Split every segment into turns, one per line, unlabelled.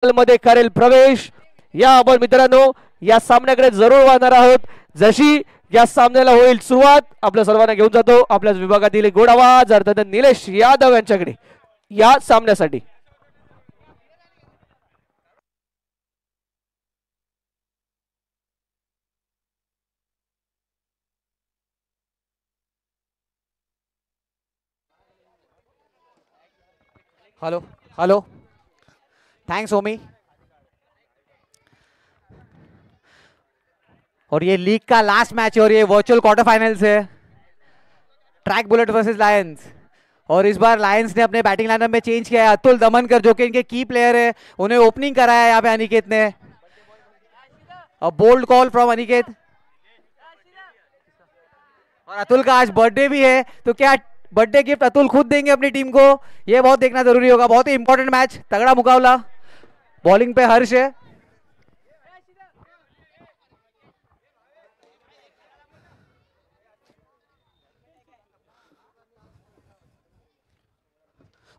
मध्ये करेल प्रवेश. या आपण मित्रांनो या सामन्याकडे जरूर वाहणार आहोत. जशी या सामन्याला होईल सुरुवात आपल्या सर्वांना घेऊन जातो आपल्याच विभागातील गोड आवाज अर्थात निलेश यादव यांच्याकडे या सामन्यासाठी.
हेलो हेलो, थैंक्स ओमी. और ये लीग का लास्ट मैच है और ये वर्चुअल क्वार्टर फाइनल्स है. Track bullet versus Lions. और इस बार लायंस ने अपने बैटिंग लाइनअप में चेंज किया है. अतुल दमनकर जो कि इनके की प्लेयर है, उन्हें ओपनिंग कराया है यहाँ पे अनिकेत ने. A bold call from Aniket. और अतुल का आज बर्थडे भी है, तो क्या बर्थडे गिफ्ट अतुल खुद देंगे अपनी टीम को, ये बहुत देखना जरूरी होगा. बहुत ही इंपॉर्टेंट मैच, तगड़ा मुकाबला. बॉलिंग पे हर्ष है.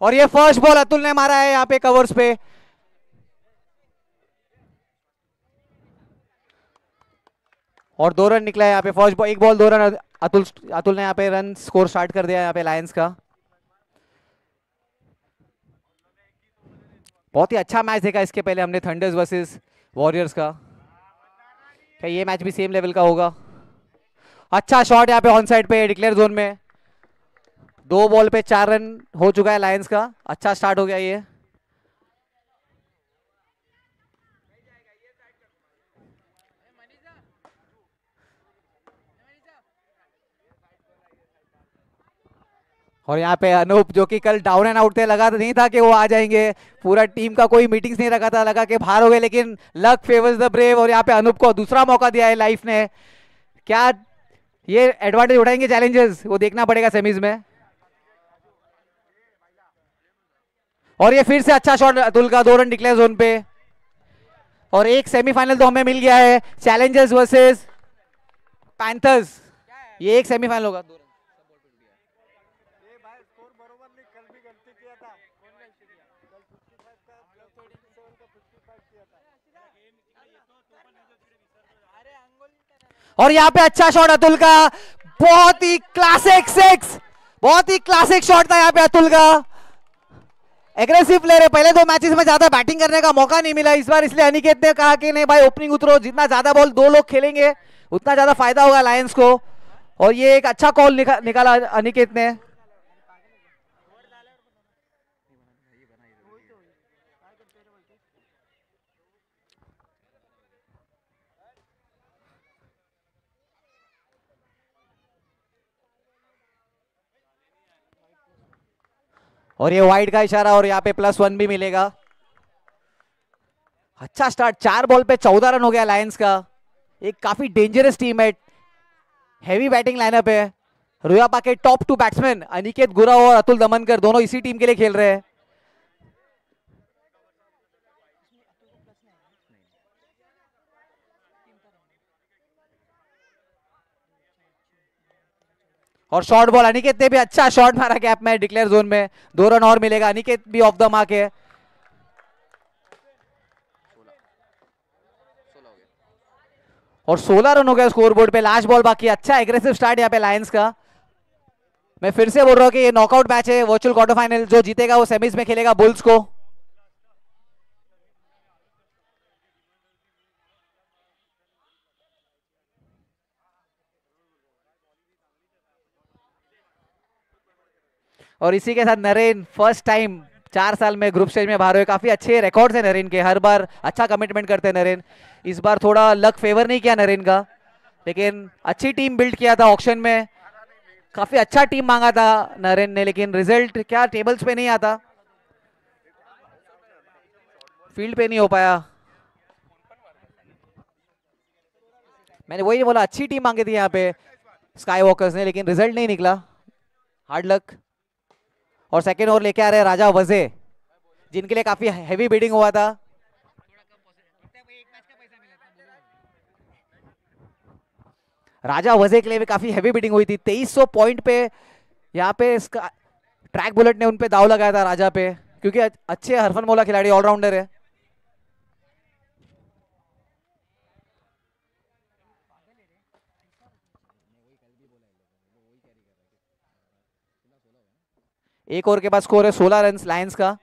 और ये फर्स्ट बॉल अतुल ने मारा है यहाँ पे कवर्स पे. और 2 रन निकला है यहाँ पे. First ball 1 ball 2 run. Atul ने यहाँ पे रन स्कोर स्टार्ट कर दिया यहाँ पे लायंस का. बहुत ही अच्छा मैच देखा इसके पहले हमने थंडर्स वर्सेस वॉरियर्स का. क्या ये मैच भी सेम लेवल का होगा? अच्छा शॉट यहाँ पे ऑन साइड पे डिक्लेयर जोन में. 2 बॉल पे 4 रन हो चुका है लायंस का. अच्छा स्टार्ट हो गया ये. और यहाँ पे अनूप जो कि कल डाउन एंड आउट थे, लगा तो नहीं था कि वो आ जाएंगे. पूरा टीम का कोई मीटिंग्स नहीं रखा था, लगा कि बाहर हो गए, लेकिन लक फेवर्स द ब्रेव. और यहाँ पे अनूप को दूसरा मौका दिया है लाइफ ने. क्या ये एडवांटेज उठाएंगे चैलेंजर्स, वो देखना पड़ेगा सेमीज में. और ये फिर से अच्छा शॉट अतुल का. 2 रन डिक्लेयर जोन पे. और एक सेमीफाइनल तो हमें मिल गया है, चैलेंजर्स वर्सेस पैंथर्स. ये एक सेमीफाइनल होगा. और यहाँ पे अच्छा शॉट अतुल का. बहुत ही क्लासिक 6, बहुत ही क्लासिक शॉट था यहाँ पे अतुल का. एग्रेसिव प्लेयर है. पहले 2 मैचेस में ज्यादा बैटिंग करने का मौका नहीं मिला इस बार, इसलिए अनिकेत ने कहा कि नहीं भाई ओपनिंग उतरो, जितना ज्यादा बॉल 2 लोग खेलेंगे उतना ज्यादा फायदा होगा लायंस को. और ये एक अच्छा कॉल निकाला अनिकेत ने. और ये वाइड का इशारा और यहाँ पे +1 भी मिलेगा. अच्छा स्टार्ट. 4 बॉल पे 14 रन हो गया लायंस का. एक काफी डेंजरस टीम है, हैवी बैटिंग लाइनअप है. रोयापा के टॉप 2 बैट्समैन अनिकेत गुराव और अतुल दमनकर दोनों इसी टीम के लिए खेल रहे हैं. और शॉर्ट बॉल अनिकेत ने भी अच्छा शॉट मारा गैप में डिक्लेयर जोन में. 2 रन और मिलेगा. अनिकेत भी ऑफ द मार्क है. और 16 रन हो गया स्कोर बोर्ड पे. लास्ट बॉल बाकी. अच्छा एग्रेसिव स्टार्ट यहाँ पे लायंस का. मैं फिर से बोल रहा हूँ कि ये नॉकआउट मैच है, वर्चुअल क्वार्टर फाइनल. जो जीतेगा वो सेमीज में खेलेगा बुल्स को. और इसी के साथ नरेन फर्स्ट टाइम 4 साल में ग्रुप स्टेज में बाहर हुए. काफी अच्छे रिकॉर्ड्स हैं नरेन के, हर बार अच्छा कमिटमेंट करते हैं नरेन. इस बार थोड़ा लक फेवर नहीं किया नरेन का, लेकिन अच्छी टीम बिल्ड किया था ऑक्शन में. काफी अच्छा टीम मांगा था नरेन ने, लेकिन रिजल्ट क्या टेबल्स पे नहीं आता, फील्ड पे नहीं हो पाया. मैंने वही बोला, अच्छी टीम मांगी थी यहाँ पे स्काई वॉकर्स ने, लेकिन रिजल्ट नहीं निकला. Hard luck. और सेकेंड ओवर लेके आ रहे राजा वजे, जिनके लिए काफी हैवी बिडिंग हुआ था. राजा वजे के लिए भी काफी हैवी बिडिंग हुई थी. 2300 पॉइंट पे यहाँ पे ट्रैक बुलेट ने उन पे दाव लगाया था राजा पे, क्योंकि अच्छे हरफन मौला खिलाड़ी ऑलराउंडर है. एक ओवर के बाद स्कोर है 16 रन लायंस का।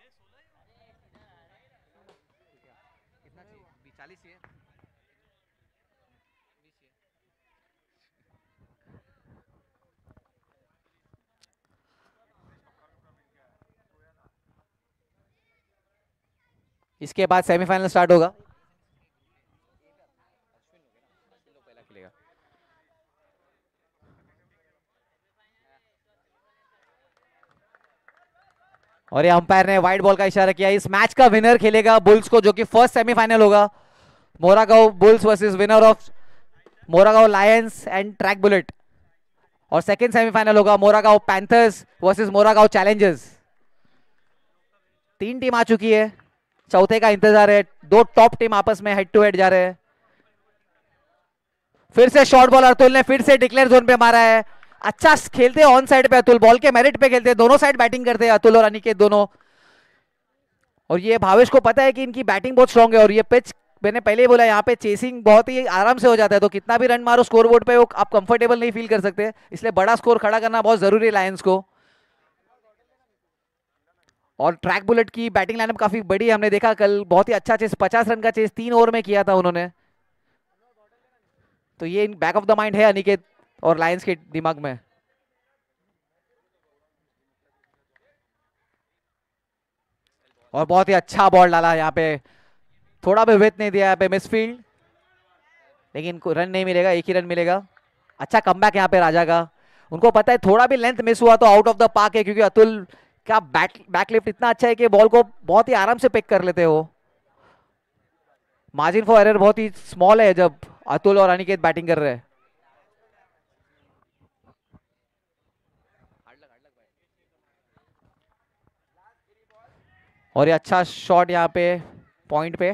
इसके बाद सेमीफाइनल स्टार्ट होगा। और ये अंपायर ने व्हाइट बॉल का इशारा किया। इस मैच का विनर खेलेगा बुल्स को, जो कि फर्स्ट सेमीफाइनल होगा। Moragaon Bulls versus winner of Moragaon Lions and Track Bullet. और सेकंड सेमीफाइनल होगा Moragaon Panthers versus Moragaon Challengers. 3 team आ चुकी है, चौथे का इंतजार है। 2 टॉप टीम आपस में हेड टू हेड जा रहे हैं। फिर से शॉर्ट बॉल अतुल ने फिर से डिक्लेयर जोन पे मारा है। अच्छा खेलते हैं ऑन साइड पे अतुल, बॉल के मेरिट पे खेलते हैं, दोनों साइड बैटिंग करते हैं अतुल और अनिकेत दोनों। और ये भावेश को पता है कि इनकी बैटिंग बहुत स्ट्रांग है। और ये पिच मैंने पहले ही बोला, यहाँ पे चेसिंग बहुत ही आराम से हो जाता है, तो कितना भी रन मारो स्कोर बोर्ड पे वो आप कंफर्टेबल नहीं फील कर सकते, इसलिए बड़ा स्कोर खड़ा करना बहुत जरूरी है लायंस को। और ट्रैक बुलेट की बैटिंग लाइनअप काफी बड़ी है, हमने देखा कल बहुत ही अच्छा चेस, 50 रन का चेस 3 ओवर में किया था उन्होंने। तो ये बैक ऑफ द माइंड है अनिकेत और लायंस के दिमाग में। और बहुत ही अच्छा बॉल डाला यहाँ पे, थोड़ा भी विथ नहीं दिया यहाँ पे, मिसफील्ड, लेकिन रन नहीं मिलेगा, एक ही रन मिलेगा। अच्छा कमबैक यहाँ पे राजा का। उनको पता है थोड़ा भी लेंथ मिस हुआ तो आउट ऑफ द पार्क है, क्योंकि अतुल का बैकलिफ्ट इतना अच्छा है कि बॉल को बहुत ही आराम से पिक कर लेते हो। मार्जिन फॉर एरर बहुत ही स्मॉल है जब अतुल और अनिकेत बैटिंग कर रहे हैं। और ये अच्छा शॉट यहाँ पे पॉइंट पे।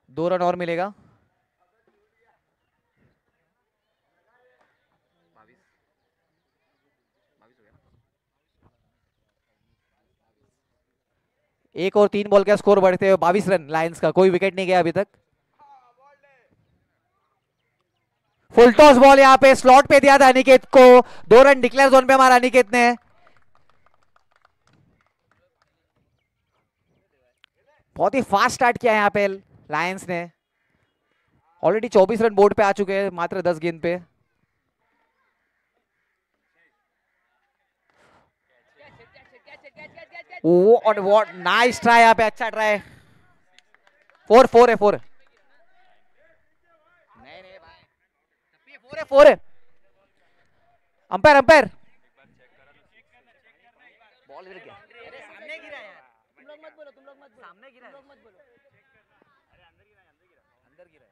दो रन और मिलेगा। एक और 3 बॉल का स्कोर बढ़ते हुए 22 रन लायंस का, कोई विकेट नहीं गया अभी तक। फुल टॉस बॉल यहाँ पे स्लॉट पे दिया था अनिकेत को, 2 रन डिक्लेयर जोन पे मारा अनिकेत ने। बहुत ही फास्ट स्टार्ट किया यहाँ पे लायंस ने। ऑलरेडी 24 रन बोर्ड पे आ चुके हैं मात्र 10 गेंद पे। व्हाट नाइस ट्राई यहाँ पे, अच्छा ट्राई। 4 है 4 है। नहीं भाई 4 है। अंपायर बॉल गिर गया, अरे सामने गिरा यार, तुम लोग मत बोलो सामने गिरा, अंदर गिरा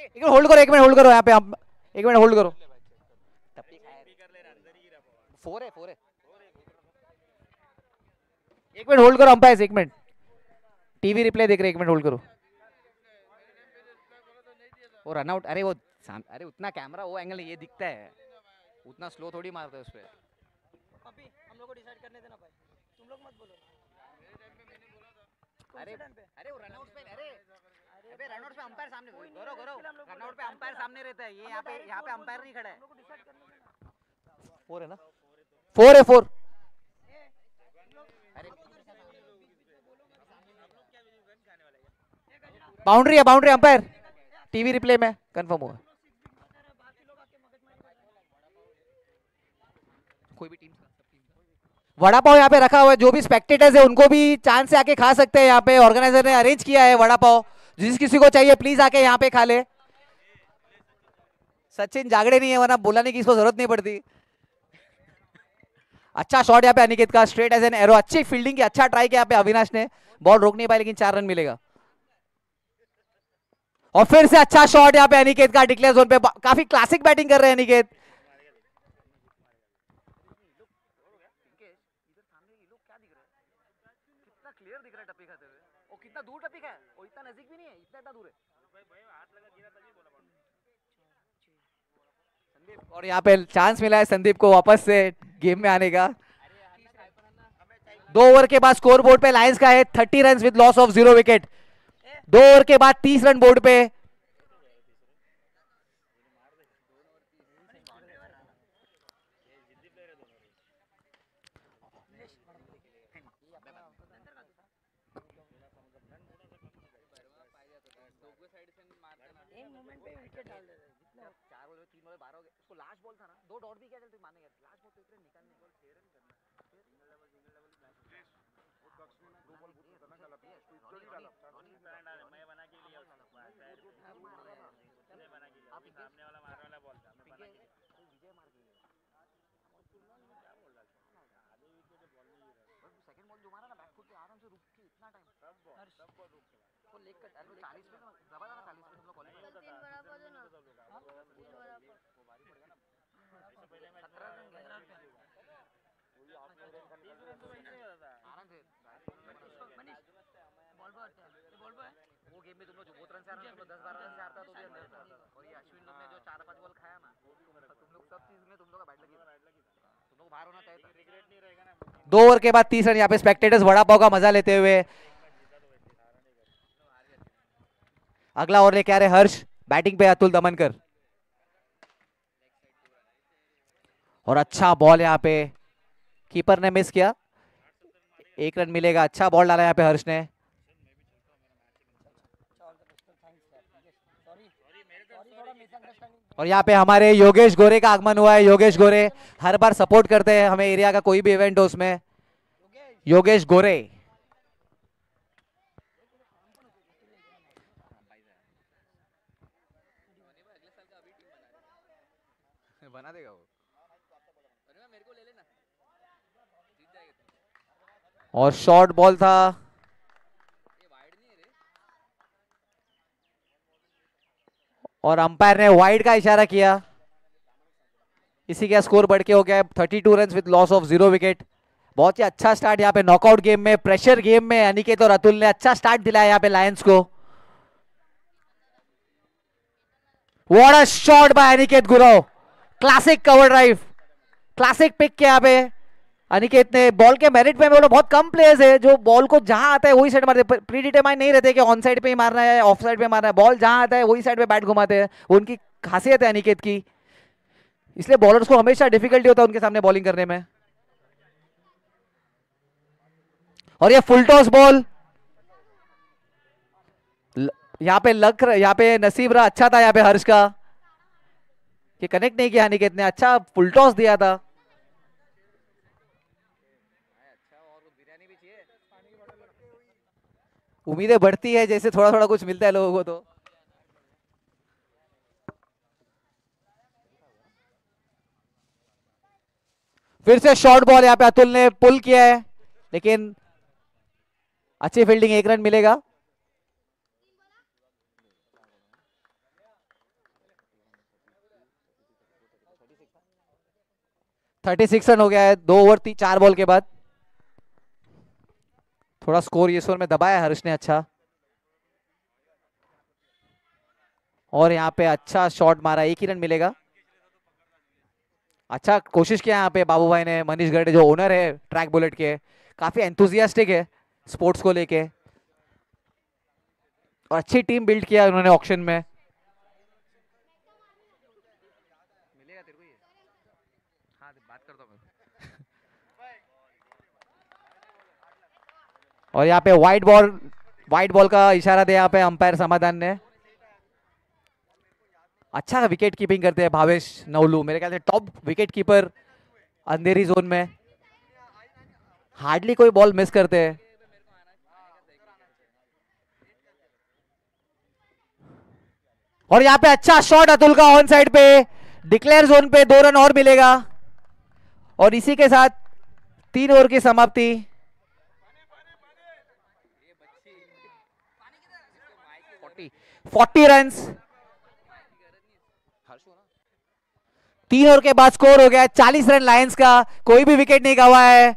एक मिनट होल्ड करो, 1 मिनट होल्ड करो यहाँ पे, आप 1 मिनट होल्ड करो। 4 है 1 मिनट होल्ड करो अंपायर, 1 मिनट टीवी रिप्ले देख रहे, 1 मिनट होल्ड करो। वो रन आउट, अरे वो अरे उतना कैमरा वो एंगल ये दिखता है, उतना स्लो थोड़ी मारते हैं उस पे।
अभी हम लोग को डिसाइड करने देना भाई, तुम लोग मत बोलो।
अरे वो रन आउट पे, अरे रन आउट पे अंपायर सामने, गौरव रन आउट पे अंपायर सामने रहता है, ये यहाँ पे अंपायर नहीं खड़ा है। 4 है ना, 4 है 4। बाउंड्री है अंपायर, टीवी रिप्ले में कंफर्म हुआ। कोई भी टीम वड़ा पाव यहाँ पे रखा हुआ है, जो भी स्पेक्टेटर्स है उनको भी चांस से आके खा सकते हैं। यहाँ पे ऑर्गेनाइजर ने अरेंज किया है वड़ा पाव, जिस किसी को चाहिए प्लीज आके यहाँ पे खा ले। सचिन जागड़े नहीं है, वरना बुलाने की इसको जरूरत नहीं पड़ती। अच्छा शॉट यहाँ पे अनिकेत का, स्ट्रेट एज एन एरो, अच्छी फील्डिंग की, अच्छा ट्राई किया यहाँ पे अविनाश ने, बॉल रोक नहीं पाए लेकिन 4 रन मिलेगा। और फिर से अच्छा शॉट यहाँ पे अनिकेत का, डिक्लेयर जोन पे, काफी क्लासिक बैटिंग कर रहे हैं अनिकेत। कितना दूर टपी है, वो इतना नजदीक भी नहीं है, इतना दूर है। संदीप, और यहाँ पे चांस मिला है संदीप को वापस से गेम में आने का। 2 ओवर के बाद स्कोर बोर्ड पे लायंस का है 30 run with loss of 0 wicket. 2 over के बाद 30 रन बोर्ड पे, लास्ट बॉल था ना, 2 डॉट भी क्या चलते मानेगा, लास्ट बॉल तो एक रन निकालने को 6 रन करना दो बॉल बहुत खतरनाक डाला पे उसको इतना नहीं डाला
मैं बना के लिया उसने बना के लिया अभी सामने वाला मारने वाला बॉल था मैं बना के लिया
विजय मार के लिया
क्या बोल रहा है आधे विकेट बॉल नहीं गिरा
बस सेकंड बॉल जो मारा ना बैक फुट पे आराम से रुक के इतना टाइम
सब बॉल रुक गया
वो लेग कट अरे 40 पे ना दबा था ना 40 पे हम लोग कॉलेज में
तीन
बराबर दो ना
तीन
बराबर
वो भारी पड़ गया ना
इससे पहले मैं
17 रन गए
पूरी आप रन का निकल तो वैसे ही होता
आराम से
मनीष बॉल पर है ये बॉल पर है
वो गेम में तुम लोग जो बहुत रन से हारा तुम लोग 10-12 रन से हारता तो भी अंदर था और ये अश्विन लोग ने जो 4-5 बॉल खाया ना तुम लोग सब चीज में तुम लोग का बैट लगी तुम लोग बाहर होना चाहिए था
रिग्रेट नहीं रहेगा ना
2 ओवर के बाद 30 रन। यहाँ पे स्पेक्टेटर्स वड़ा पाव का मजा लेते हुए अगला ओवर लेके आ रहे हर्ष, बैटिंग पे अतुल दमनकर और अच्छा बॉल यहाँ पे कीपर ने मिस किया, 1 रन मिलेगा। अच्छा बॉल डाला यहाँ पे हर्ष ने और यहाँ पे हमारे योगेश गोरे का आगमन हुआ है। योगेश गोरे हर बार सपोर्ट करते हैं हमें, एरिया का कोई भी इवेंट हो उसमें। योगेश गोरे बना देगा वो
मेरे को ले लेना जीत जाएगा
और शॉर्ट बॉल था
ये वाइड नहीं है रे
और अंपायर ने वाइड का इशारा किया। इसी का स्कोर बढ़ के हो गया 32 run with loss of 0 wicket. बहुत ही अच्छा स्टार्ट यहाँ पे नॉकआउट गेम में, प्रेशर गेम में अनिकेत और अतुल ने अच्छा स्टार्ट दिलाया यहाँ पे लायंस को। What a shot by Aniket Gurav, classic cover drive, classic pick के यहाँ पे अनिकेत ने। बॉल के मेरिट में बोलो बहुत कम प्लेयर्स है जो बॉल को जहां आता है वही साइड मारते, प्री डिटरमाइन नहीं रहते कि ऑन साइड पे ही मारना है ऑफ साइड पे मारना है, बॉल जहां आता है वही साइड पे बैट घुमाते हैं, उनकी खासियत है अनिकेत की, इसलिए बॉलर्स को हमेशा डिफिकल्टी होता है उनके सामने बॉलिंग करने में। और ये फुल टॉस बॉल यहाँ पे लक, यहाँ पे नसीब रहा अच्छा था यहाँ पे हर्ष का कि कनेक्ट नहीं किया अनिकेत ने, अच्छा फुल टॉस दिया था। उम्मीदें बढ़ती है जैसे थोड़ा थोड़ा कुछ मिलता है लोगों को। तो फिर से शॉर्ट बॉल यहाँ पे अतुल ने पुल किया है लेकिन अच्छी फील्डिंग, 1 रन मिलेगा। $36 रन हो गया है 2 ओवर 4 बॉल के बाद। थोड़ा स्कोर ये ओवर में दबाया हर्ष ने अच्छा, और यहाँ पे अच्छा शॉट मारा, 1 ही रन मिलेगा। अच्छा कोशिश किया यहाँ पे बाबू भाई ने, मनीष गर्डे जो ओनर है ट्रैक बुलेट के, काफी एंथुजियास्टिक है स्पोर्ट्स को लेके और अच्छी टीम बिल्ड किया उन्होंने ऑक्शन में। मिलेगा तेरे को ये? हाँ बात करता हूँ और यहाँ पे वाइट बॉल का इशारा दिया यहाँ पे अंपायर समाधान ने। अच्छा विकेट कीपिंग करते हैं भावेश नवलू, मेरे ख्याल से टॉप विकेट कीपर अंधेरी जोन में, हार्डली कोई बॉल मिस करते हैं। और यहाँ पे अच्छा शॉट अतुल का ऑन साइड पे, डिक्लेयर जोन पे 2 रन और मिलेगा और इसी के साथ 3 ओवर की समाप्ति। 40 रन 3 ओवर के बाद स्कोर हो गया 40 रन लायंस का, कोई भी विकेट नहीं गवा है।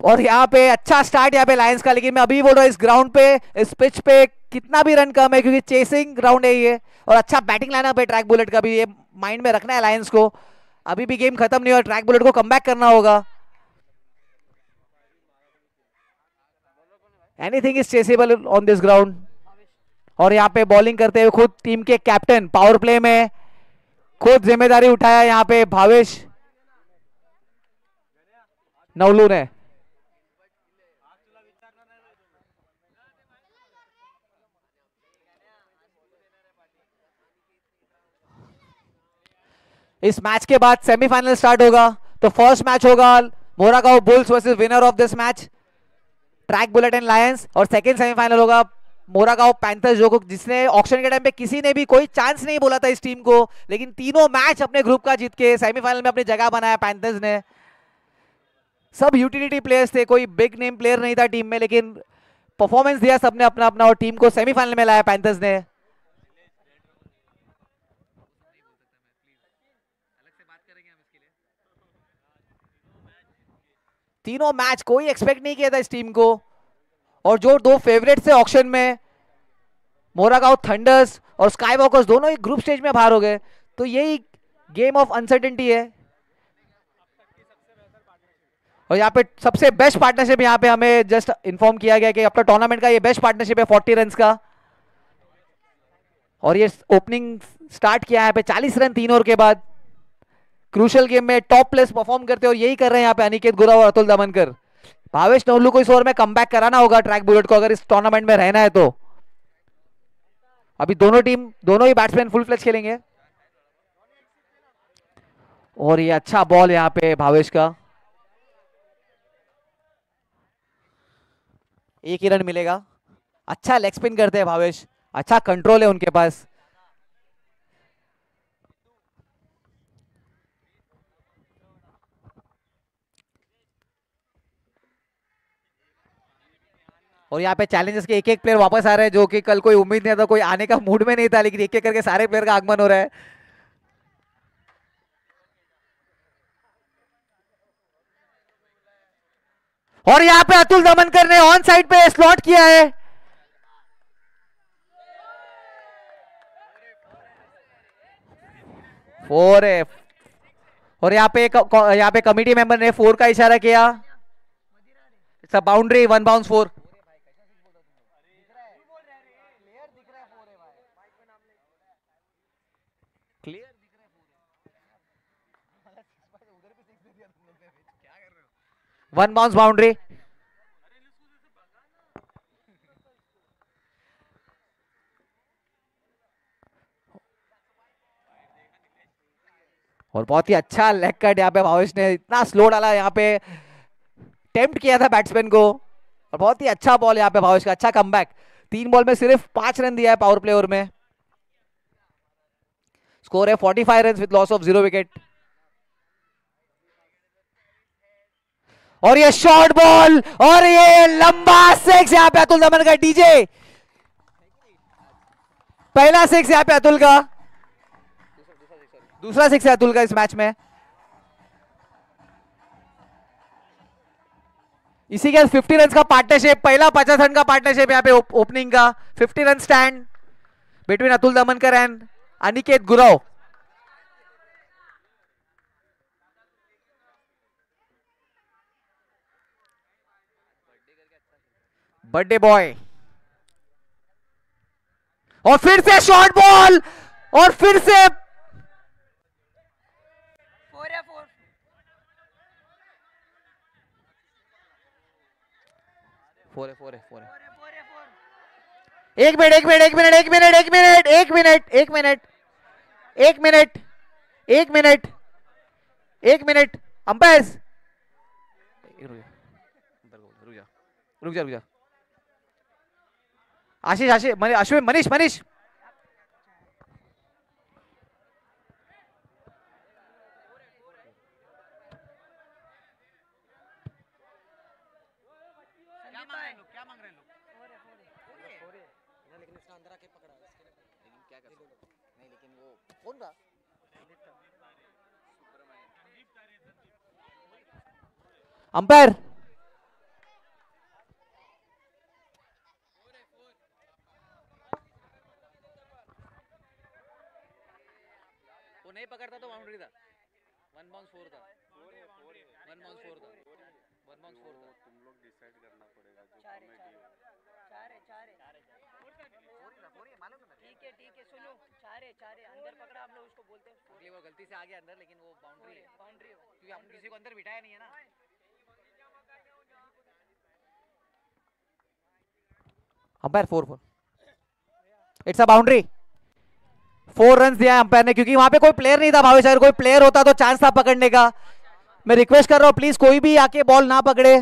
और यहाँ पे अच्छा स्टार्ट यहाँ पे लायंस का, लेकिन मैं अभी बोल रहा हूँ इस ग्राउंड पे, इस पिच पे कितना भी रन कम है क्योंकि चेसिंग ग्राउंड है ये, और अच्छा बैटिंग लाइनअप है ट्रैक बुलेट का भी, ये माइंड में रखना है लायंस को। अभी भी गेम खत्म नहीं हुआ, ट्रैक बुलेट को कमबैक करना होगा। Anything is Chessable on this ground. और यहाँ पे बॉलिंग करते हुए खुद टीम के कैप्टन, पावर प्ले में खुद जिम्मेदारी उठाया यहाँ पे भावेश नवलू ने। इस मैच के बाद सेमीफाइनल स्टार्ट होगा। तो फर्स्ट मैच होगा Moragaon Bulls versus winner of this match Track Bullet and Lions, और सेकंड सेमीफाइनल होगा मोरागांव पैंथर्स, जो जिसने ऑक्शन के टाइम पे किसी ने भी कोई चांस नहीं बोला था इस टीम को, लेकिन तीनों मैच अपने ग्रुप का जीत के सेमीफाइनल में अपनी जगह बनाया पैंथर्स ने। सब यूटिलिटी प्लेयर्स थे, कोई बिग नेम प्लेयर नहीं था टीम में, लेकिन परफॉर्मेंस दिया सबने अपना अपना और टीम को सेमीफाइनल में लाया पैंथर्स ने। तीनों मैच कोई एक्सपेक्ट नहीं किया था इस टीम को, और जो दो फेवरेट से ऑक्शन में मोरागांव थंडर्स और स्काई वॉकर्स दोनों ही ग्रुप स्टेज में बाहर हो गए। तो यही गेम ऑफ अनसर्टेनिटी है, और यहाँ पे सबसे बेस्ट पार्टनरशिप यहाँ पे हमें जस्ट इन्फॉर्म किया गया कि अपना टूर्नामेंट का ये बेस्ट पार्टनरशिप है 40 रन का, और ये ओपनिंग स्टार्ट किया है यहाँ पे 40 रन 3 ओवर के बाद। क्रूशल गेम में टॉप प्लेस परफॉर्म करते और यही कर रहे हैं यहाँ पे अनिकेत गुरा और अतुल दमनकर। भावेश नवलू को इस ओवर में कमबैक कराना होगा ट्रैक बुलेट को अगर इस टूर्नामेंट में रहना है तो। अभी दोनों ही बैट्समैन फुल फ्लेज खेलेंगे, और ये अच्छा बॉल यहाँ पे भावेश का, एक ही रन मिलेगा। अच्छा लेग स्पिन करते हैं भावेश, अच्छा कंट्रोल है उनके पास। और यहाँ पे चैलेंजर्स के एक एक प्लेयर वापस आ रहे हैं, जो कि कल कोई उम्मीद नहीं था, कोई आने का मूड में नहीं था, लेकिन एक एक करके सारे प्लेयर का आगमन हो रहा है। और यहाँ पे अतुल दमनकर ने ऑन साइड पे स्लॉट किया है। फोर है, और यहाँ पे कमिटी मेंबर ने 4 का इशारा किया। It's a boundary, 1 bounce 4। Clear 1 bounce boundary. और बहुत ही अच्छा लेग कट यहाँ पे भावेश ने इतना स्लो डाला, यहाँ पे टेम्प्ट किया था बैट्समैन को, और बहुत ही अच्छा बॉल यहाँ पे भावेश का, अच्छा कमबैक। 3 बॉल में सिर्फ 5 रन दिया है पावर प्ले ओवर में। स्कोर है 45 run with loss of 0 wicket. और ये शॉर्ट बॉल, और ये लंबा 6 यहाँ पे अतुल दमन का, डीजे पहला 6 यहाँ पे अतुल का, दूसरा 6 है अतुल का इस मैच में। इसी के 50 रन का पार्टनरशिप, पहला 50 रन का पार्टनरशिप यहाँ पे ओपनिंग का। 50 run stand between Atul Damankar and Aniket Gurav. Birthday boy, और फिर से शॉर्ट बॉल, और फिर से
4 है 4।
4 है 4 है।
4 है 4।
एक मिनट एक मिनट एक मिनट एक मिनट एक मिनट एक मिनट एक मिनट एक मिनट एक मिनट एक मिनट अंपायर्स रुक जा आशीष आशीष अश्विन मनीष मनीष
क्या मांग रहे हैं लोग? लेकिन इसका अंदर आके पकड़ा लेकिन क्या कर नहीं, लेकिन वो कौन था?
अंपायर
वो नहीं पकड़ता तो बाउंड्री था। 1 बाउंस 4 था। 1 बाउंस 4 था। 1 बाउंस 4 था।
तुम लोग डिसाइड करना पड़ेगा जो
चार है
मालूम है।
ठीक है सुनो, 4 है अंदर पकड़ा, आप लोग उसको बोलते हैं
अगली वो गलती से आ गया अंदर, लेकिन वो बाउंड्री है।
बाउंड्री हो।
क्योंकि हमने किसी को अंदर बिठाया नहीं है ना।
Umpire 4-4 it's a boundary 4 run दिया अंपायर ने, क्योंकि वहां पे कोई प्लेयर नहीं था भावेश। अगर कोई प्लेयर होता तो चांस था पकड़ने का। मैं रिक्वेस्ट कर रहा हूं प्लीज कोई भी आके बॉल ना पकड़े।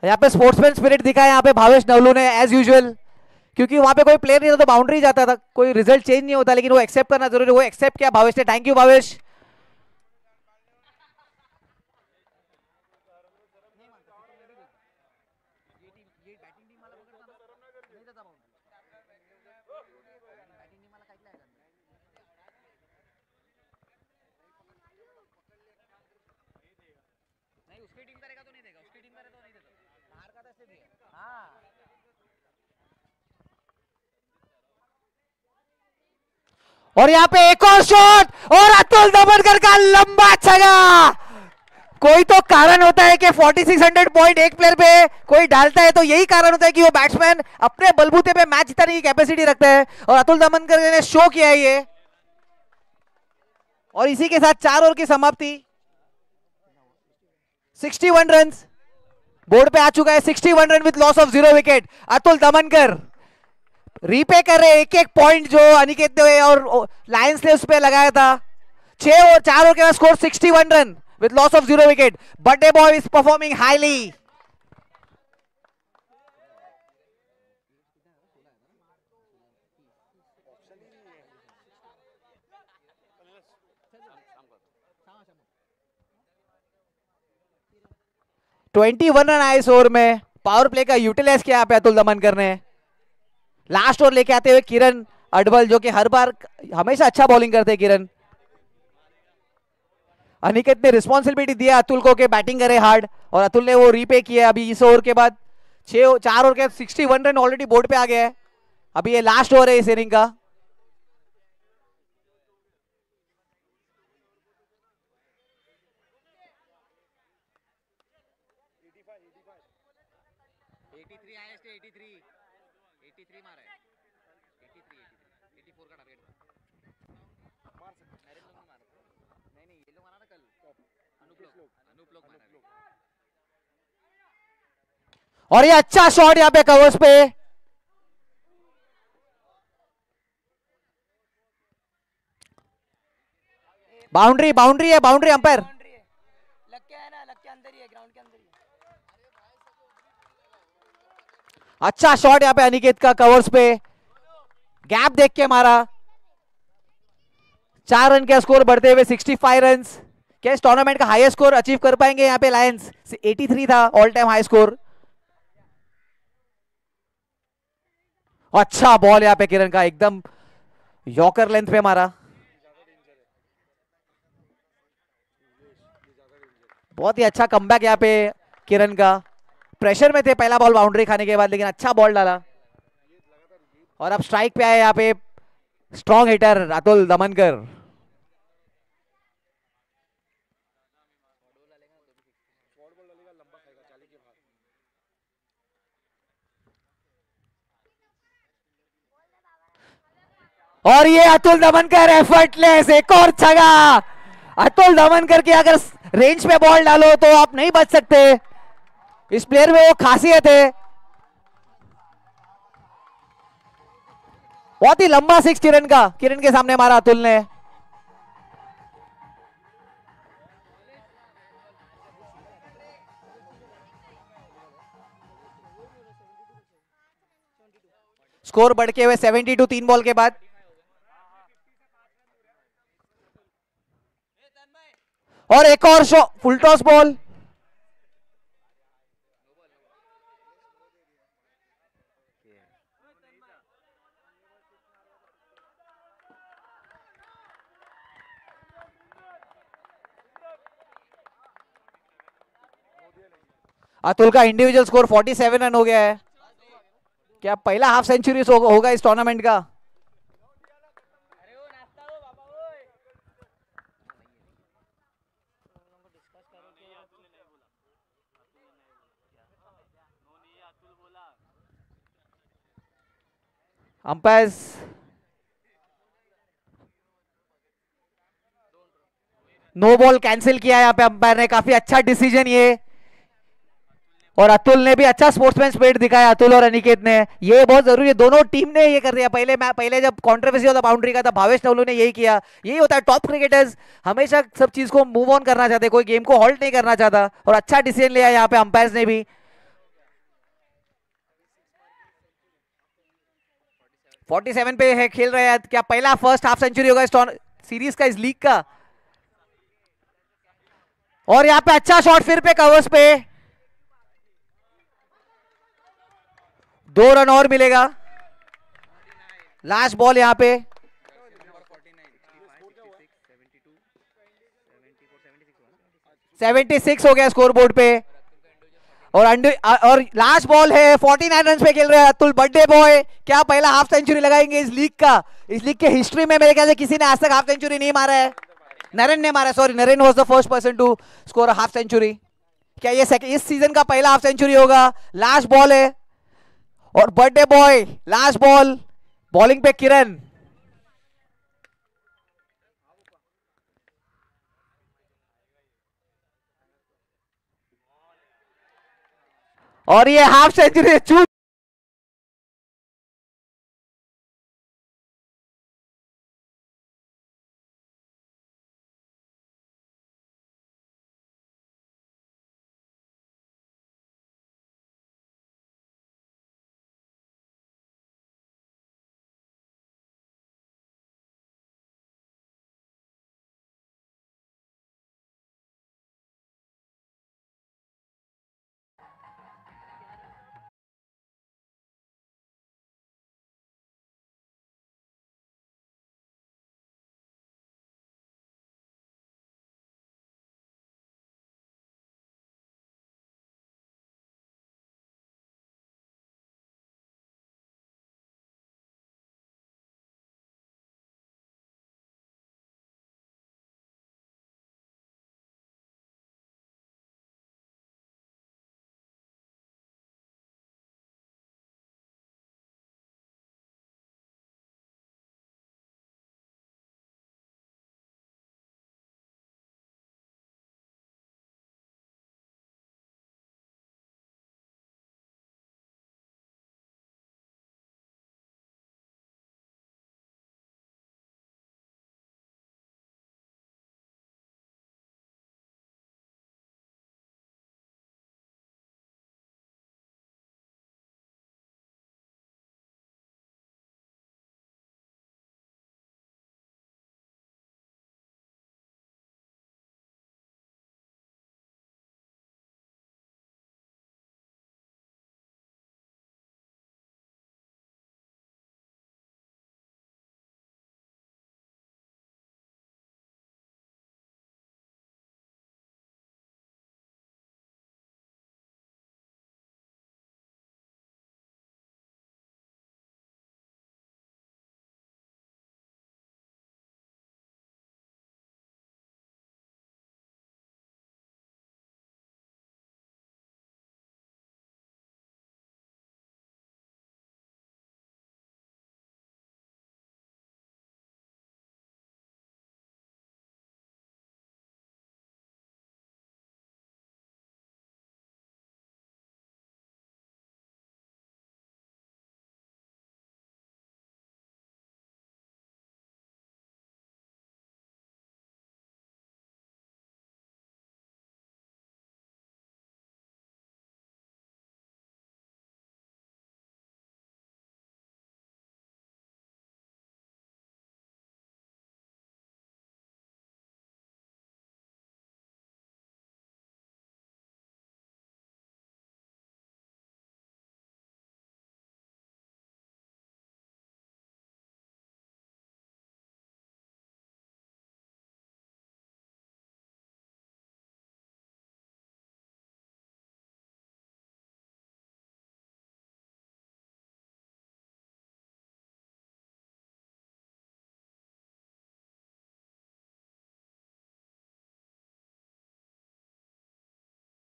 यहाँ पे स्पोर्ट्समैन स्पिरिट दिखाया यहाँ पे भावेश नवलू ने एज यूजुअल, क्योंकि वहां पे कोई प्लेयर नहीं था तो बाउंड्री जाता था, कोई रिजल्ट चेंज नहीं होता, लेकिन वो एक्सेप्ट करना जरूरी, वो एक्सेप्ट किया भावेश ने। Thank you Bhavesh.
नहीं उसकी टीम करेगा तो नहीं देगा, उसकी टीम करे तो नहीं देगा, बाहर का तो ऐसे दिया। हाँ
और यहाँ पे एक और शॉट और अतुल दमनकर का लंबा छक्का। कोई तो कारण होता है कि 4600 पॉइंट एक प्लेयर पे कोई डालता है, तो यही कारण होता है कि वो बैट्समैन अपने बलबूते पे मैच जीतने की कैपेसिटी रखता है, और अतुल दमनकर ने शो किया है ये। और इसी के साथ 4 ओवर की समाप्ति, 61 रन बोर्ड पे आ चुका है। 61 run with loss of 0 wicket. Atul Damankar repay कर रहे एक एक पॉइंट जो अनिकेत ने और लायंस ने उस पर लगाया था। 4 ओवर के बाद score 61 run with loss of 0 wicket. Birthday boy is performing highly. (21 run आए इस ओवर में। पावर प्ले का यूटिलाइज किया यहाँ पे अतुल दमनकर ने। लास्ट ओवर लेके आते हुए किरण अडवल, जो कि हर बार हमेशा अच्छा बॉलिंग करते हैं किरण। अनिकेत ने रिस्पॉन्सिबिलिटी दिया अतुल को कि बैटिंग करे हार्ड, और अतुल ने वो रीपे किया। अभी इस ओवर के बाद 4 ओवर के 61 रन ऑलरेडी बोर्ड पे आ गया है। अभी ये लास्ट ओवर है इस इनिंग का। और ये अच्छा शॉट यहाँ पे कवर्स पे। बाउंड्री बाउंड्री है, बाउंड्री अंपायर।
लग के है ना, लग के अंदर ही है, ग्राउंड के अंदर ही है।
अच्छा शॉट यहाँ पे अनिकेत का कवर्स पे, गैप देख के मारा। 4 रन का स्कोर बढ़ते हुए 65 रन। क्या इस टूर्नामेंट का हाईएस्ट स्कोर अचीव कर पाएंगे यहाँ पे लायंस? 83 था ऑल टाइम हाई स्कोर। अच्छा बॉल यहाँ पे किरण का, एकदम यॉर्कर लेंथ पे मारा। बहुत ही अच्छा कमबैक यहाँ पे किरण का। प्रेशर में थे पहला बॉल बाउंड्री खाने के बाद, लेकिन अच्छा बॉल डाला। और अब स्ट्राइक पे आए यहाँ पे स्ट्रॉन्ग हिटर अतुल दमनकर। और ये अतुल दमनकर एफर्टलेस, एक और छक्का। अतुल दमनकर की अगर रेंज पे बॉल डालो तो आप नहीं बच सकते। इस प्लेयर में वो खासियत है। बहुत ही लंबा 6 किरण का, किरण के सामने मारा अतुल ने। स्कोर बढ़ के हुए 72 3 बॉल के बाद। और एक और shot, full toss ball. Atul का इंडिविजुअल स्कोर 47 रन हो गया है। क्या पहला हाफ सेंचुरी होगा इस टूर्नामेंट का? अंपायर्स नो बॉल कैंसिल किया है यहाँ पे अंपायर ने। काफी अच्छा डिसीजन ये। और अतुल ने भी अच्छा स्पोर्ट्समैन स्पिरिट दिखाया, अतुल और अनिकेत ने, ये बहुत जरूरी है। दोनों टीम ने ये कर दिया। पहले जब कॉन्ट्रोवर्सी होता बाउंड्री का था, भावेश नवलू ने यही किया। यही होता है, टॉप क्रिकेटर्स हमेशा सब चीज को मूव ऑन करना चाहते, कोई गेम को हॉल्ट नहीं करना चाहता, और अच्छा डिसीजन लिया यहाँ पे अंपायर्स ने भी। 47 पे है, खेल रहे हैं। क्या पहला फर्स्ट हाफ सेंचुरी होगा इस सीरीज का, इस लीग का? और यहाँ पे अच्छा शॉट फिर पे कवर्स पे, 2 रन और मिलेगा। लास्ट बॉल यहाँ पे 76 हो गया स्कोर बोर्ड पे। और लास्ट बॉल है, 49 रन पे खेल रहे हैं अतुल, बर्थडे बॉय। क्या पहला हाफ सेंचुरी लगाएंगे इस लीग का? इस लीग के हिस्ट्री में मेरे ख्याल से किसी ने आज तक हाफ सेंचुरी नहीं मारा है। नरेन ने मारा, sorry, Naren was the first person to score a half century. क्या ये इस सीजन का पहला हाफ सेंचुरी होगा? लास्ट बॉल है और birthday boy, last ball, bowling पे किरण। और ये हाफ सेंचुरी चूक।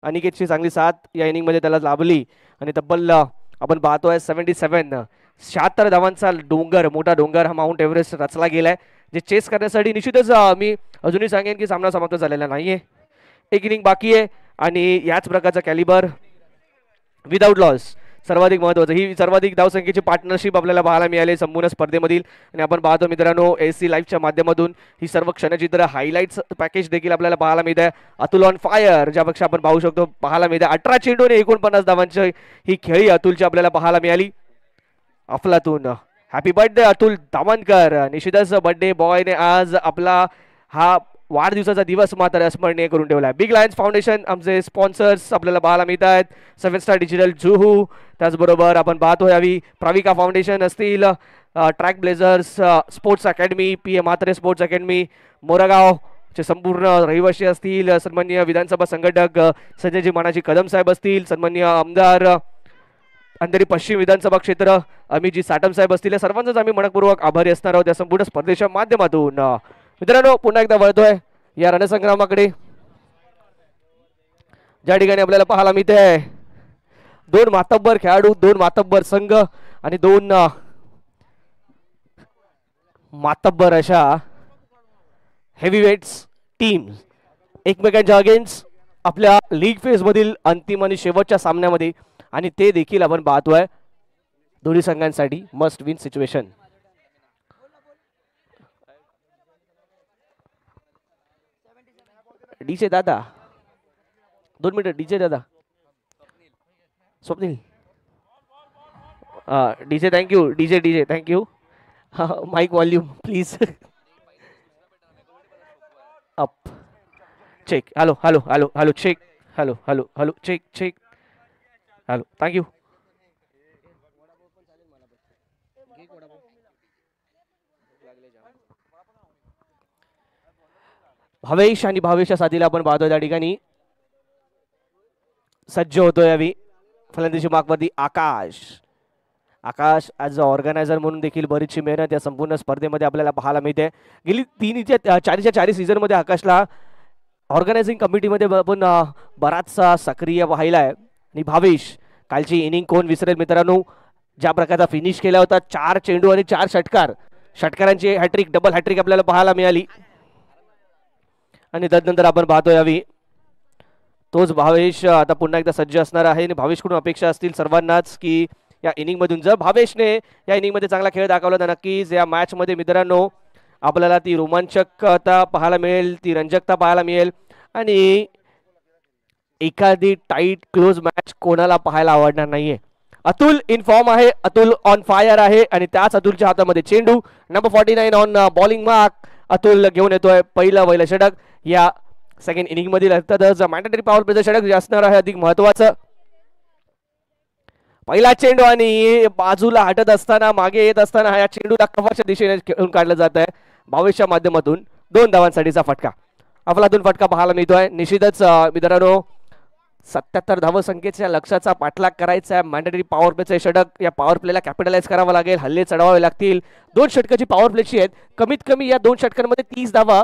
अनिकेतची चांगली साथ या इनिंग मध्ये त्याला लाभली आणि तब्बल आपण पाहतोय 76 धावांचा डोंगर, मोठा डोंगर हा माउंट एव्हरेस्ट रचला गेलाय, जे चेस करण्यासाठी निश्चितच मी अजूनही सांगेन की सामना समाप्त झालेला नाहीये, एक इनिंग बाकी आहे आणि याच प्रकारचा कॅलिबर विदाऊट लॉस. सर्वाधिक महत्वाचं ही सर्वाधिक धावसंख्येची पार्टनरशिप आपल्याला पाहायला मिळाली संपूर्ण स्पर्धेमधील. आणि आपण पाहतो मित्रांनो AC लाईव्हच्या माध्यमातून ही सर्व क्षणचित्र हायलाइट्स पॅकेज देखील आपल्याला पाहायला मिळत आहे. अतुल ऑन फायर ज्यापेक्षा आपण पाहू शकतो पाहायला मिळते. 18 चेंडू आणि 49 धावांची ही खेळी अतुलची आपल्याला पाहायला मिळाली. अफलातून हॅपी बर्थडे अतुल दामनकर. निश्चितच बर्थडे बॉयने आज आपला हा वाढदिवसाचा दिवस मात्र अस्मरणीय करून ठेवला आहे. बिग लायन्स फाउंडेशन आमचे स्पॉन्सर्स आपल्याला पाहायला मिळत आहेत. 7 स्टार डिजिटल जुहू, त्याचबरोबर आपण पाहतो यावी प्राविका फाउंडेशन असतील, track blazers sports academy, PM Mhatre sports academy Moragaon चे संपूर्ण रहिवासी असतील, सन्माननीय विधानसभा संघटक संजयजी मानाजी कदम साहेब असतील, सन्माननीय आमदार अंधेरी पश्चिम विधानसभा क्षेत्र अमितजी साटम साहेब असतील, या सर्वांचाच आम्ही मनपूर्वक आभारी असणार आहोत या संपूर्ण स्पर्धेच्या माध्यमातून. मित्रांनो पुन्हा एकदा वळतोय या रणसंग्रामाकडे ज्या ठिकाणी आपल्याला पाहायला मिळते 2 मातब्बर खेळाडू, 2 मातब्बर संघ आणि 2 मातब्बर अशा हेवीवेट्स टीम एकमेकांच्या अगेन्स्ट आपल्या लीग फेज मधील अंतिम आणि शेवटच्या सामन्यामध्ये. आणि ते देखील आपण पाहतोय दोन्ही संघांसाठी मस्ट विन सिच्युएशन. डीजे दादा 2 मिनिट. डीजे दादा Swapnil DJ thank you. DJ thank you. Mike volume please up. Check. Hello hello hello hello check. Hello hello hello check check. Hello thank you. Bhavesh आणि भावेशच्या साथीला आपण पाहतोय त्या ठिकाणी सज्ज होतोय यावी फलंदाजी मार्कवरती आकाश. आकाश ॲज अ ऑर्गनायझर म्हणून देखील बरीचशी मेहनत या संपूर्ण स्पर्धेमध्ये आपल्याला पाहायला मिळते. गेली 4 सीझनमध्ये आकाशला ऑर्गनायझिंग कमिटीमध्ये आपण बराचसा सक्रिय पाहिला आहे. आणि भावेश कालची इनिंग कोण विसरेल मित्रांनो, ज्या प्रकारचा फिनिश केला होता. 4 चेंडू आणि 4 षटकारांची हॅट्रिक, डबल हॅट्रिक आपल्याला पाहायला मिळाली. आणि त्यानंतर आपण पाहतो यावी तोच भावेश आता पुन्हा एकदा सज्ज असणार आहे. आणि भावेशकडून अपेक्षा असतील सर्वांनाच की या इनिंगमधून जर भावेशने या इनिंगमध्ये चांगला खेळ दाखवला तर नक्कीच या मॅचमध्ये मित्रांनो आपल्याला ती रोमांचकता पाहायला मिळेल, ती रंजकता पाहायला मिळेल. आणि एखादी टाईट क्लोज मॅच कोणाला पाहायला आवडणार नाहीये. अतुल इन फॉर्म आहे, अतुल ऑन फायर आहे. आणि त्याच अतुलच्या हातामध्ये चेंडू number 49 on bowling mark. Atul घेऊन येतोय पहिलं षटक या सेकंड इनिंग मधील. अर्थातच मॅन्डेटरी पॉवर प्लेचं षटक जे असणार आहे अधिक महत्वाचं. पहिला चेंडू आणि बाजूला हटत असताना मागे येत असताना या चेंडूला कव्हरच्या दिशेने खेळून काढलं जात आहे भावेशच्या माध्यमातून. 2 धावांसाठीचा फटका अफलातून फटका पाहायला मिळतोय. निश्चितच मित्रांनो 77 धावसंख्येच्या लक्ष्याचा पाठलाग करायचा आहे. मॅन्डेटरी पॉवर प्लेचं षटक या पॉवर प्लेला कॅपिटलाइज करावं लागेल, हल्ले चढवावे लागतील. 2 षटकाची पॉवर प्लेची आहेत. कमीत कमी या 2 षटकांमध्ये 30 धावा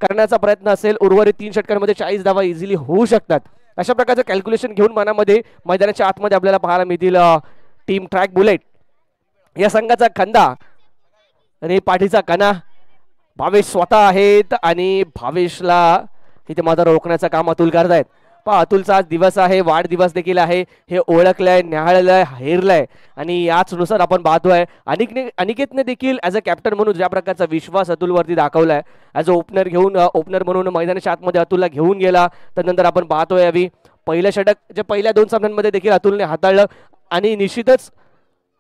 करण्याचा प्रयत्न असेल. उर्वरित 3 षटकांमध्ये 40 धावा इझिली होऊ शकतात. अशा प्रकारचं कॅल्क्युलेशन घेऊन मनामध्ये मैदानाच्या आतमध्ये आपल्याला पाहायला मिळतील टीम ट्रॅक बुलेट या संघाचा खंदा आणि पाठीचा कणा भावेश स्वतः आहेत. आणि भावेशला इथे मात्र रोखण्याचं काम अतुल करतायत. पहा अतुलचा आज दिवस आहे, वाढदिवस देखील आहे. हे ओळखलंय, न्याहाळलंय, हेरलंय. आणि याचनुसार आपण पाहतोय अनिकेतने देखील ॲज अ कॅप्टन म्हणून ज्या प्रकारचा विश्वास अतुलवरती दाखवलाय. ॲज अ ओपनर म्हणून मैदानाच्या आतमध्ये अतुलला घेऊन गेला. त्यानंतर आपण पाहतोय यावी पहिलं षटक जे पहिल्या 2 सामन्यांमध्ये देखील अतुलने हाताळलं. आणि निश्चितच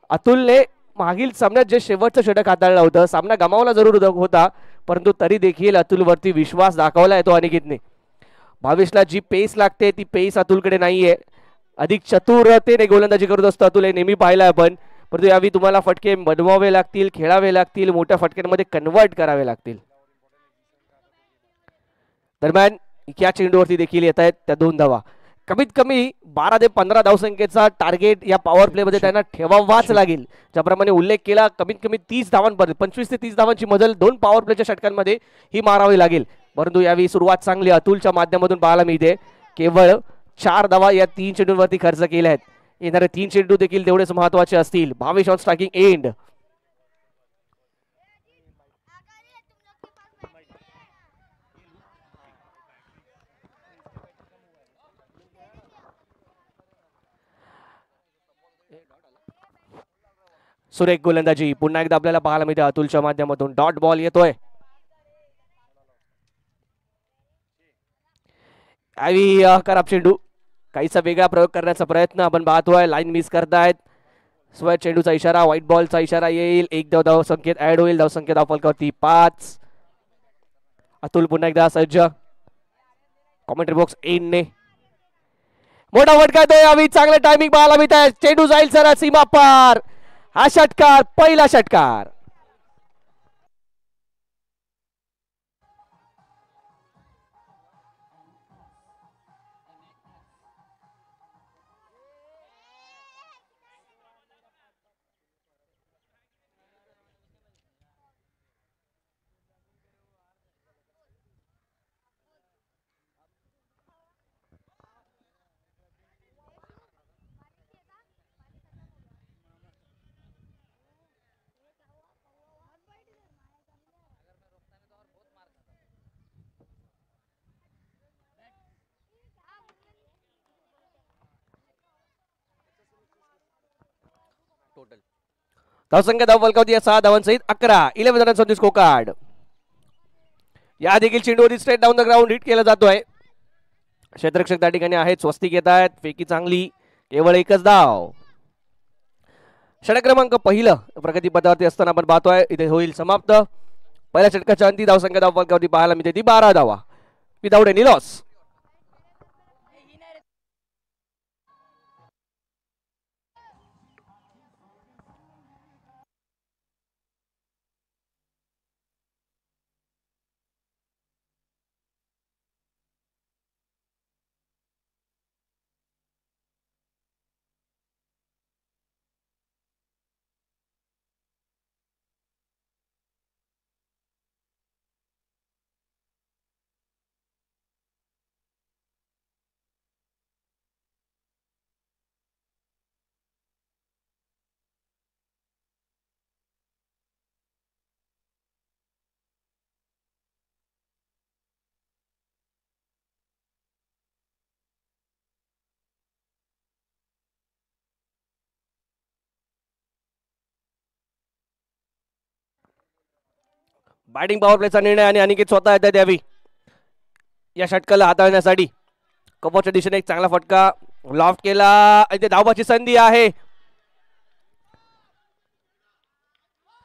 अतुलने मागील सामन्यात जे शेवटचं षटक हाताळलं होतं, सामना गमावला जरूर होता परंतु तरी देखील अतुलवरती विश्वास दाखवला आहे तो अनिकेतने. भावेशला जी पेस लागते ती पेस अतुलकडे नाहीये. अधिक चतुरतेने गोलंदाजी करत असतो अतुल, हे नेहमी पाहिलं आपण. परंतु यावी तुम्हाला फटके बनवावे लागतील, खेळावे लागतील, मोठ्या फटक्यांमध्ये कन्वर्ट करावे लागतील. दरम्यान या चेंडूवरती देखील येत आहेत त्या 2 धावा. कमीत कमी 12 ते 15 धावसंख्येचा टार्गेट या पॉवर प्ले मध्ये त्यांना ठेवावाच लागेल. ज्याप्रमाणे उल्लेख केला कमीत कमी 30 धावांपर्यंत 25 ते 30 धावांची मजल 2 पॉवर प्लेच्या षटकांमध्ये ही मारावी लागेल. परंतु यावेळी सुरुवात चांगली अतुलच्या माध्यमातून पाहायला मिळते. केवळ 4 धावा या 3 चेंडूंवरती खर्च केल्या आहेत. येणारे 3 चेंडू देखील तेवढेच महत्वाचे असतील. Bhavesh on striking and. सुरेख गोलंदाजी पुन्हा एकदा आपल्याला पाहायला मिळते अतुलच्या माध्यमातून. डॉट बॉल येतोय. खराब चेंडू. काहीसा वेगळा प्रयोग करण्याचा प्रयत्न आपण पाहतोय. लाईन मिस करतायत. स्वतः चेंडूचा इशारा, व्हाईट बॉलचा इशारा येईल. एक धाव संकेत ऍड होईल. धाव संकेत फलकावरती 5. अतुल पुन्हा एकदा सज्ज. कॉमेंट्री बॉक्स ने मोठा फटका येतोय यावेळी. चांगलं टायमिंग पाहायला मिळत आहे. चेंडू जाईल सर सीमा पार. हा षटकार, पहिला षटकार.
टोटल
धावसंख्या धाव फलकावती 6 धावांसहित 11. 11 runs on the score card. या देखील चेंडूवरती straight down the ground hit केला जातोय. क्षेत्ररक्षक त्या ठिकाणी आहेत. स्वस्तिक येत आहेत. फेकी चांगली. केवळ एकच धाव. षटक क्रमांक पहिलं प्रगतीपथावरती असताना आपण पाहतोय इथे होईल समाप्त. पहिल्या षटकाच्या अंती धावसंख्या धाव फलकावरती पाहायला मिळते ती 12 धावा without any loss. Batting power प्लेचा निर्णय आणि अनिकेत स्वतः येतात द्यावी या षटकाला हाताळण्यासाठी. कपच्या दिशेने एक चांगला फटका लॉफ्ट केला. इथे धावबाची संधी आहे.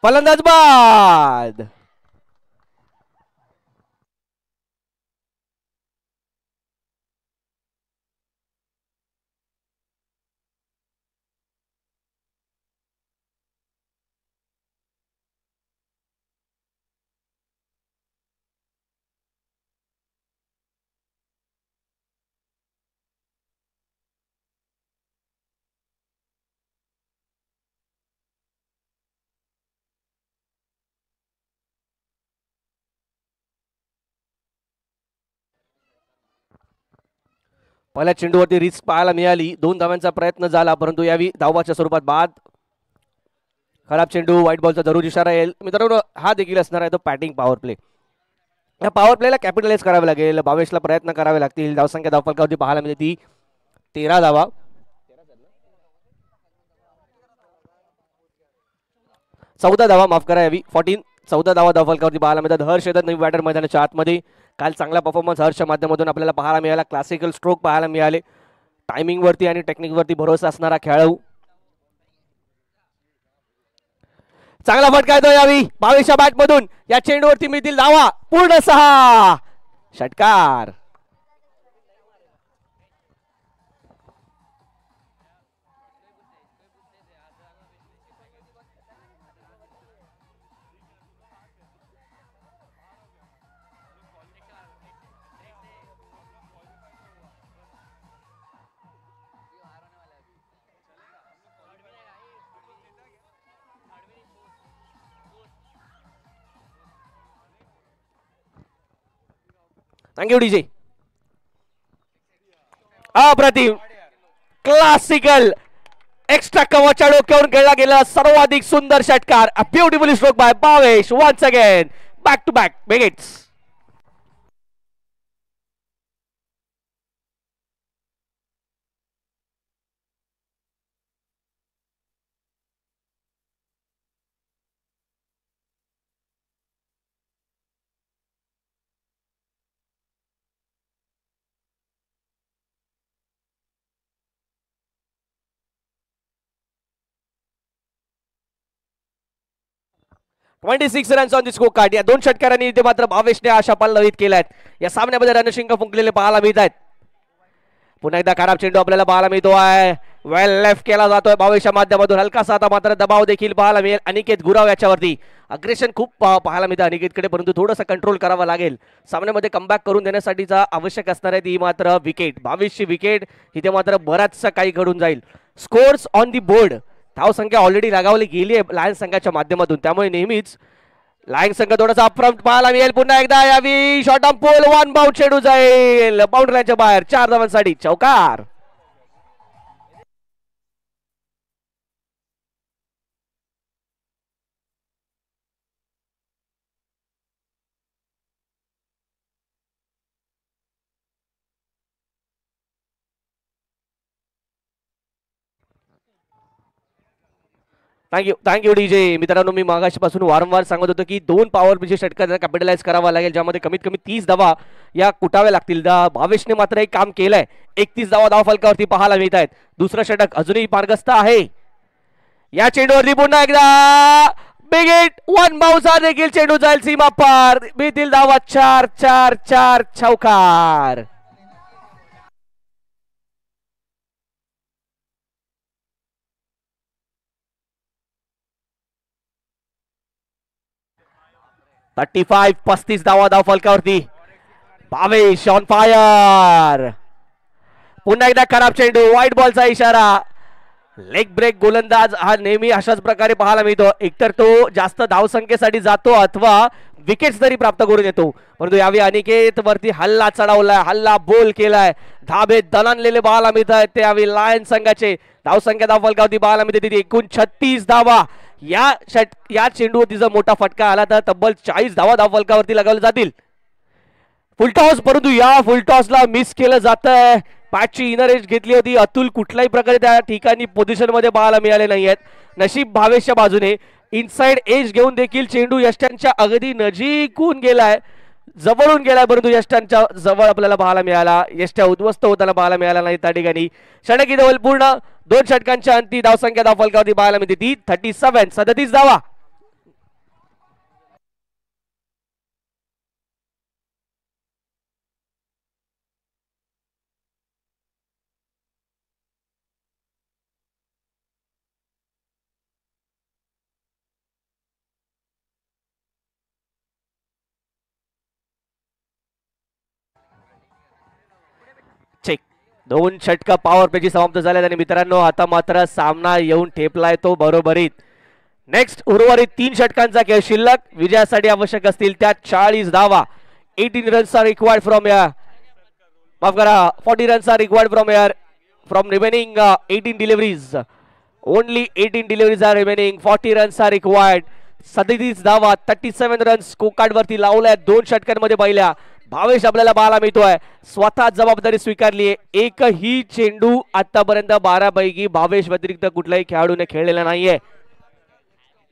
फलंदाज बाद. पहिल्या चेंडूवरती रिस्क पाहायला मिळाली. 2 धावांचा प्रयत्न झाला परंतु यावी धावाच्या स्वरूपात बाद. खराब चेंडू. व्हाईट बॉलचा जरूर इशारा येईल. मित्रांनो हा देखील असणार आहे तो बॅटिंग पॉवर प्ले. या पॉवर प्लेला कॅपिटलाइज करावे लागेल. 22ला प्रयत्न करावे लागतील. धावसंख्या धाव फलकावरती पाहायला मिळते ती 13 धावा. 14 धावा माफ करा यावी 14. 14 धावा धाव फलकावरती पाहायला मिळतात. हर्ष येतात नवी बॅटर मैदानाच्या आतमध्ये. काल चांगला परफॉर्मन्स हर्षच्या माध्यमातून आपल्याला पाहायला मिळाला. क्लासिकल स्ट्रोक पाहायला मिळाले. टायमिंग वरती आणि टेक्निक वरती भरोसा असणारा खेळाडू. चांगला फटका येतो यावी 22च्या बॅट मधून. या चेंडूवरती मिळतील धावा पूर्ण 6. षटकार. Thank you DJ. अप्रतिम क्लासिकल एक्स्ट्रा कव्हरच्या डोक्यावरून खेळला गेला सर्वाधिक सुंदर षटकार. A beautiful stroke by Bhavesh. Once again back to back wickets. 26 runs on the score card. या 2 षटकारांनी इथे मात्र भावेशने आशा पल्लवित केल्यात. या सामन्यामध्ये रणशिंग फुंकलेले पाहायला मिळत आहेत. पुन्हा एकदा खराब चेंडू आपल्याला पाहायला मिळतो आहे. वेल लेफ्ट केला जातोय भावेशच्या माध्यमातून. हलकासा आता मात्र दबाव देखील पाहायला मिळेल अनिकेत गुराव याच्यावरती. अग्रेशन खूप पाहायला मिळतं अनिकेतकडे, परंतु थोडंसं कंट्रोल करावा लागेल. सामन्यामध्ये कमबॅक करून देण्यासाठीचा आवश्यक असणार आहे ती मात्र विकेट. 22ची विकेट. इथे मात्र बराचसा काही घडून जाईल. Scores on the board. धाव संख्या ऑलरेडी लगावली गेली आहे लायन्स संघाच्या माध्यमातून, त्यामुळे नेहमीच लायन्स संघ थोडासा अपफ्रंट पाहायला मिळेल. पुन्हा एकदा यावी शॉट ऑन पोल. 1 बाउंड चेंडू जाईल बाउंड्रीच्या बाहेर. 4 धावांसाठी चौकार. Thank you DJ. मित्रांनो, मी मागाशीपासून वारंवार सांगत होतो की 2 पॉवर प्लेचे षटकार कॅपिटलाइज करावा लागेल, ज्यामध्ये कमीत कमी 30 धावा या कुटाव्या लागतील. भावेशने मात्र एक काम केलंय. 31 धावा धाव फलकावरती पाहायला मिळत आहेत. दुसरं षटक अजूनही पारगस्त आहे. या चेंडूवरती पुन्हा एकदा बिग हिट. 1 बाउन्स हा देखील चेंडू जाईल सीमा पार. मिळतील धावा 4 चौकार. 35 धावा धाव फलकावरती. Bhavesh on fire. पुन्हा एकदा खराब चेंडू. व्हाईट बॉलचा इशारा. लेग ब्रेक गोलंदाज हा नेहमी अशाच प्रकारे पाहायला मिळतो. एकतर तो जास्त धावसंख्येसाठी जातो अथवा विकेट्स तरी प्राप्त करून येतो, परंतु यावेळी अनिकेत वरती हल्ला चढवलाय, हल्ला बोल केलाय. धाबे दणाणलेले पाहायला मिळत आहेत. त्यावेळी लायन्स संघाचे धावसंख्या धाव फलकावरती पाहायला मिळते ती एकूण 36 धावा. या चेंडूवरती जर मोठा फटका आला तर तब्बल 40 धावा धाव फलकावरती लगावले जातील. फुलटॉस, परंतु या फुलटॉसला मिस केलं जातंय. पॅचची इनर एज घेतली होती. अतुल कुठल्याही प्रकारे त्या ठिकाणी पोझिशन मध्ये पाहायला मिळाले नाहीयेत. नशीब भावेशच्या बाजूने. इनसाइड एज घेऊन देखील चेंडू यष्ट्यांच्या अगदी नजीकून गेलाय, जवळून गेलाय, परंतु यष्ट्यांच्या जवळ आपल्याला पाहायला मिळाला. यष्ट्या उद्ध्वस्त होताना पाहायला मिळाला नाही त्या ठिकाणी. षटक इथे पूर्ण. 2 षटकांच्या अंती धावसंख्या धाव फलकावरती पाहायला मिळते ती 37 धावा. चेक. 2 षटक पॉवर प्लेची समाप्त झाल्यात आणि मित्रांनो आता मात्र सामना येऊन ठेपलाय तो बरोबरीत. नेक्स्ट उर्वरित 3 षटकांचा खेळ शिल्लक. विजयासाठी आवश्यक असतील त्या 40 धावा. 18 रन्स आर रिक्वायर्ड फ्रॉम या, माफ करा, 40 runs are required from remaining 18 deliveries. Only 18 deliveries are remaining. 40 runs are required. 37 धावा, 37 रन्स स्कोरकार्ड वरती लावल्या 2 षटकांमध्ये पाहिल्या. भावेश आपल्याला पाहायला मिळतोय स्वतः जबाबदारी स्वीकारली. एकही चेंडू आतापर्यंत 12 पैकी भावेश व्यतिरिक्त कुठल्याही खेळाडूने खेळलेला नाहीये.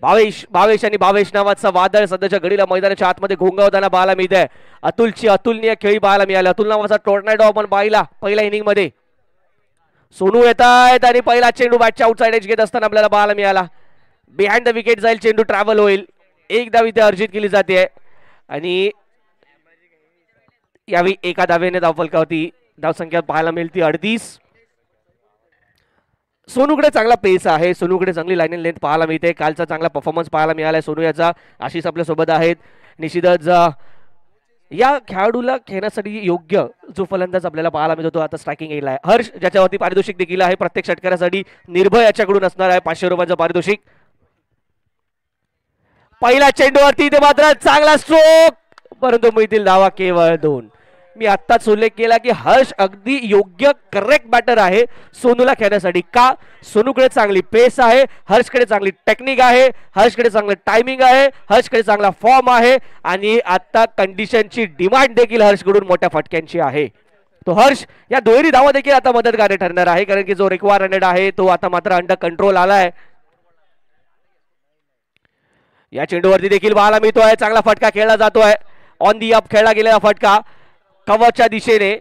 भावेश आणि भावेश नावाचा वादळ सध्याच्या घडीला मैदानाच्या आतमध्ये घोंगावताना पाहायला मिळतंय. अतुलची अतुलनीय खेळी पाहायला मिळाली. अतुल नावाचा टोर्नाडो आपण पाहिला पहिल्या इनिंग मध्ये. सोनू येत आहेत आणि पहिला चेंडू बॅटच्या आउटसाइड एज घेत असताना आपल्याला पाहायला मिळाला. बिहाइंड द विकेट जाईल चेंडू, ट्रॅव्हल होईल. एक धाव इथे अर्जित केली जाते आणि यावेळी एका धावेने धावफलकावरती धावसंख्या पाहायला मिळते 38. सोनूकडे चांगला पेस आहे. सोनूकडे चांगली लाईन लेंथ पाहायला मिळते. कालचा चांगला परफॉर्मन्स पाहायला मिळाला सोनू याचा. आशिष आपल्या सोबत आहेत. निश्चितच या खेळाडूला खेळण्यासाठी योग्य जो फलंदाज आपल्याला पाहायला मिळतो आता स्ट्रायकिंग एजला आहे हर्ष, ज्याच्यावरती पारितोषिक देखील आहे. प्रत्येक षटकारासाठी निर्भय याच्याकडून असणार आहे 500 रुपयांचं पारितोषिक. पहिल्या चेंडूवरती ते मात्र चांगला स्ट्रोक, परंतु मिळतील धावा केवळ 2. मी आत्ताच उल्लेख केला की हर्ष अगदी योग्य करेक्ट बॅटर आहे सोनूला खेळण्यासाठी. का? सोनूकडे चांगली पेस आहे, हर्षकडे चांगली टेक्निक आहे, हर्षकडे चांगलं टायमिंग आहे, हर्षकडे चांगला फॉर्म आहे आणि आता कंडिशनची डिमांड देखील हर्षकडून मोठ्या फटक्यांची आहे. तो हर्ष या दुहेरी धावा देखील आता मदतगारी ठरणार आहे, कारण की जो रिक्वायर रन आहे तो आता मात्र अंडर कंट्रोल आलाय. या चेंडूवरती देखील पाहायला मिळतोय चांगला फटका खेळला जातोय. ऑन दी अप खेळला गेलेला फटका कव्हरच्या दिशेने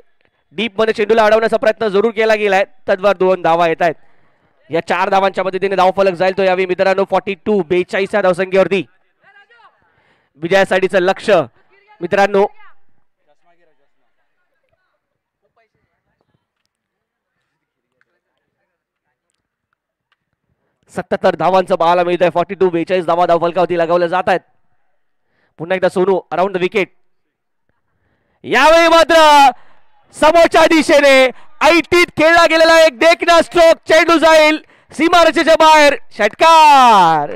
डीप मध्ये चेंडूला अडवण्याचा प्रयत्न जरूर केला गेलाय. तद्वार 2 धावा येत आहेत. या 4 धावांच्या मदतीने धावफलक जाईल तो यावेळी मित्रांनो 42 42 या धावसंख्येवरती. विजयासाठीचं लक्ष मित्रांनो. 77 धावांचं पाहायला मिळत आहे. 42 धावा धावफलकावरती लगावल्या जात आहेत. पुन्हा एकदा सोनू अराउंड द विकेट. यावेळी मात्र समोरच्या दिशेने ऐटीत खेळला गेलेला एक देखना स्ट्रोक. चेंडू जाईल सीमारेषेच्या बाहेर. षटकार.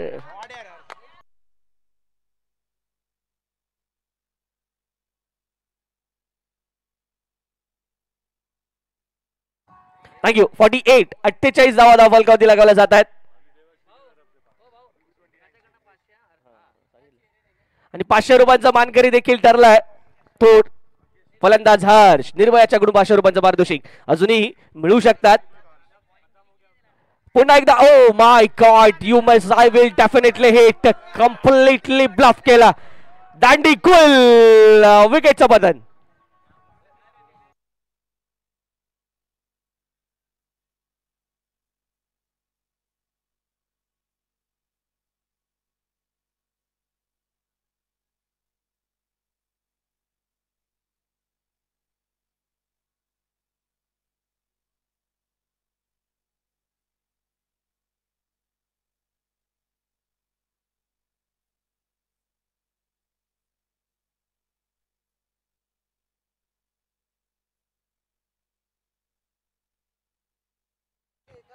थँक्यू. 48 धावा धावफलकावरती लगावल्या जात आहेत. आणि 500 रुपयांचा मानकरी देखील ठरलाय तो फलंदाज हर्ष. निर्भयाच्याकडून 500 रुपयांचं पारितोषिक अजूनही मिळू शकतात. पुन्हा एकदा oh my god you must I will definitely hit. Completely bluff केला. दांडी कुल विकेटचं बदन.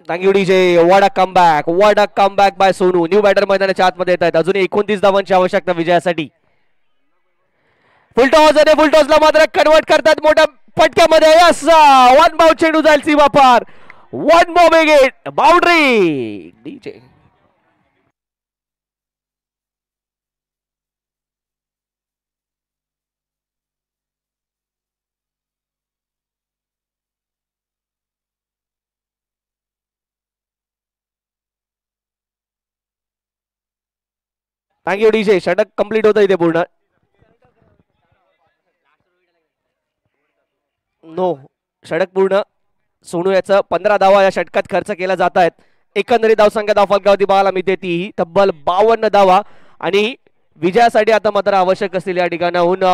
Thank you DJ. What a comeback by Sonu. New batter मैदानाच्या आतमध्ये येत आहेत. अजून 29 धावांची आवश्यकता विजयासाठी. फुलटॉस आणि फुलटॉसला मात्र कन्वर्ट करतात मोठ्या फटक्यामध्ये. वन बाउंड चेंडू जाईल सीमा पार. वन बॉम्ब wicket. Boundary. DJ thank you DJ. षटक कंप्लीट होतं इथे पूर्ण. नो षटक पूर्ण. सोनू याचं 15 धावा या षटकात खर्च केला जात आहेत. एकंदरीत धावसंख्या धावफलकावरती पाहायला मिळते ती तब्बल 52 धावा. आणि विजयासाठी आता मात्र आवश्यक असतील या ठिकाणाहून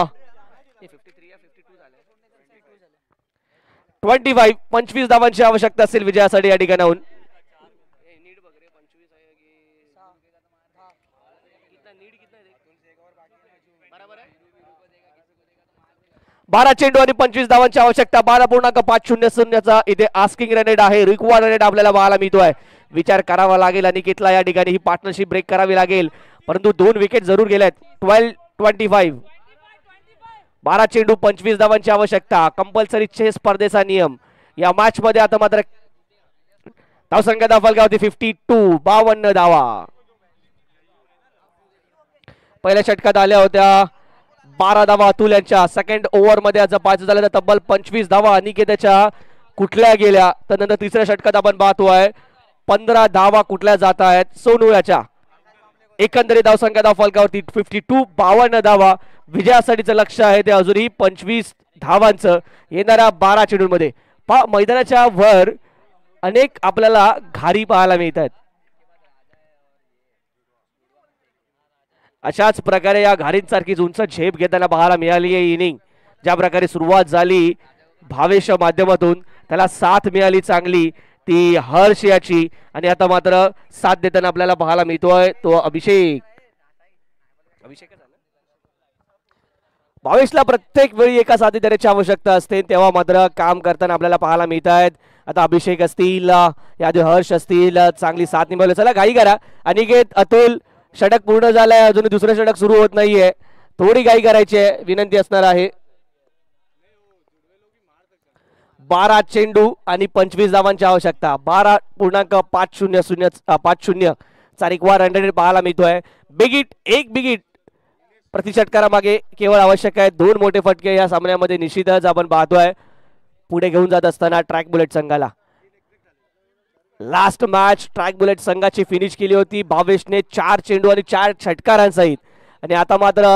25 धावांची आवश्यकता असेल विजयासाठी या ठिकाणाहून. 12 चेंडू आणि 25 धावांची आवश्यकता. 12.500 इथे आस्किंग रन रेट आहे. रिक्वायर्ड रन रेट आपल्याला पाहायला मिळतोय. विचार करावा लागेल अनिकेतला या ठिकाणी ही पार्टनरशिप ब्रेक करावी लागेल. परंतु 2 विकेट जरूर गेल्यात. 12-25. 12 चेंडू 25 धावांची आवश्यकता. कंपल्सरी चेस स्पर्धेचा नियम या मॅच मध्ये. आता मात्र धावसंख्या धावफलकावरती 52. 52 धावा पहिल्या षटकात आल्या होत्या. 12 धावा अतुल यांच्या. सेकंड ओव्हर मध्ये आज 5 झाल्या तर तब्बल 25 धावा अनिकेतच्या कुठल्या गेल्या. त्यानंतर तिसऱ्या षटकात आपण पाहतोय 15 धावा कुठल्या जात आहेत सोनू याच्या. एकंदरीत धावसंख्या धावफलकावरती 52. 52 धावा विजयासाठीचं लक्ष आहे ते अजूनही 25 धावांचं येणाऱ्या 12 चेंडूंमध्ये. मैदानाच्या वर अनेक आपल्याला घारी पाहायला मिळत आहेत. अशाच प्रकारे या घारींसारखी उंच झेप घेताना पाहायला मिळाली आहे इनिंग. ज्या प्रकारे सुरुवात झाली भावेशच्या माध्यमातून त्याला साथ मिळाली चांगली ती हर्ष याची. आणि आता मात्र साथ देताना आपल्याला पाहायला मिळतोय तो अभिषेक. भावेशला प्रत्येक वेळी एका साथीदाराची आवश्यकता असते तेव्हा मात्र काम करताना आपल्याला पाहायला मिळत आहेत. आता अभिषेक असतील या हर्ष असतील चांगली साथ निभावली. चला घाई करा. अनिकेत अतुल षटक पूर्ण झालंय. अजून दुसरं षटक सुरू होत नाहीये. थोडी घाई करायची आहे विनंती असणार आहे. 12 चेंडू आणि 25 धावांची आवश्यकता. 12.500 चा रिक्वायर्ड रन रेट पाहायला मिळतोय. बिगिट एक बिगिट प्रति षटकारामागे केवळ आवश्यक आहे. 2 मोठे फटके या सामन्यामध्ये निश्चितच आपण पाहतोय. पुढे घेऊन जात असताना ट्रॅक बुलेट संघाला. लास्ट मॅच ट्रॅक बुलेट संघाची फिनिश केली होती भावेशने 4 चेंडू आणि 4 षटकारांसहित. आणि आता मात्र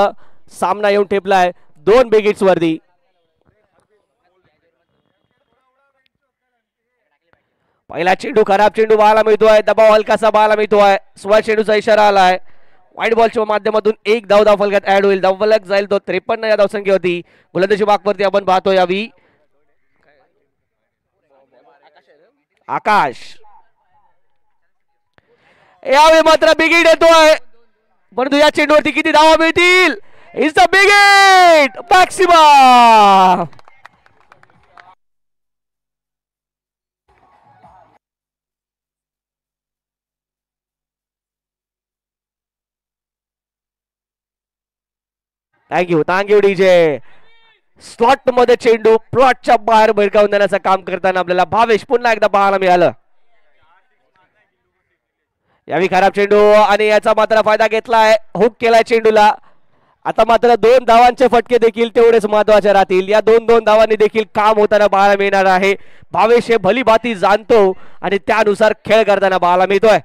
सामना येऊन ठेपलाय 2 बिगिट्स वरती. पहिला चेंडू खराब चेंडू पाहायला मिळतोय. दबाव हलकासा पाहायला मिळतोय. 16 चेंडूचा इशारा आलाय. वाईट बॉलच्या माध्यमातून एक धाव फलकात ऍड होईल. धावफलक जाईल तो 53 या धावसंख्येवरती. गोलंदाजी बागवरती आपण पाहतो यावी आकाश. यावेळी मात्र बिग हिट येतोय, परंतु या चेंडूवरती किती धावा मिळतील? Is the big hit maximum. Thank you DJ. Slot मध्ये चेंडू प्लॉटच्या बाहेर भिरकावून देण्याचं काम करताना आपल्याला भावेश पुन्हा एकदा पाहायला मिळालं. यावेळी खराब चेंडू आणि याचा मात्र फायदा घेतलाय, हुक केलाय चेंडूला. आता मात्र 2 धावांचे फटके देखील तेवढेच महत्वाचे राहतील. या 2 धावांनी देखील काम होताना पाहायला मिळणार आहे. भावेश हे भली भाती जाणतो आणि त्यानुसार खेळ करताना पाहायला मिळतोय.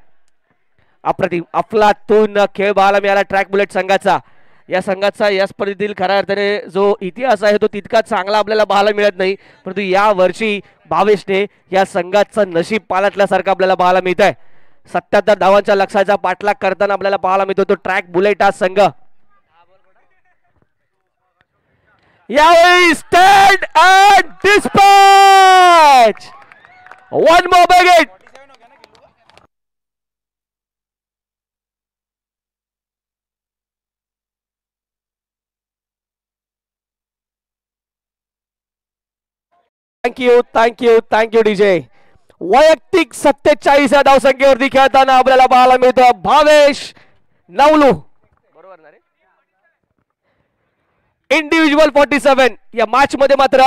अप्रतिम अफलातून खेळ पाहायला मिळाला ट्रॅक बुलेट संघाचा. या संघाचा या स्पर्धेतील खऱ्या अर्थाने जो इतिहास आहे तो तितका चांगला आपल्याला पाहायला मिळत नाही, परंतु या वर्षी भावेशने या संघाचं नशीब पालटल्यासारखं आपल्याला पाहायला मिळत आहे. 77 धावांच्या लक्ष्याचा पाठलाग करताना आपल्याला पाहायला मिळतो तो ट्रॅक बुलेट हा संघ. यावेळी stand and dispatch. One more big hit. Thank you DJ. वैयक्तिक 47 या धावसंख्येवरती खेळताना आपल्याला पाहायला मिळतो भावेश नवलू. बरोबर ना रे. इंडिव्हिज्युअल 47 या मॅच मध्ये मात्र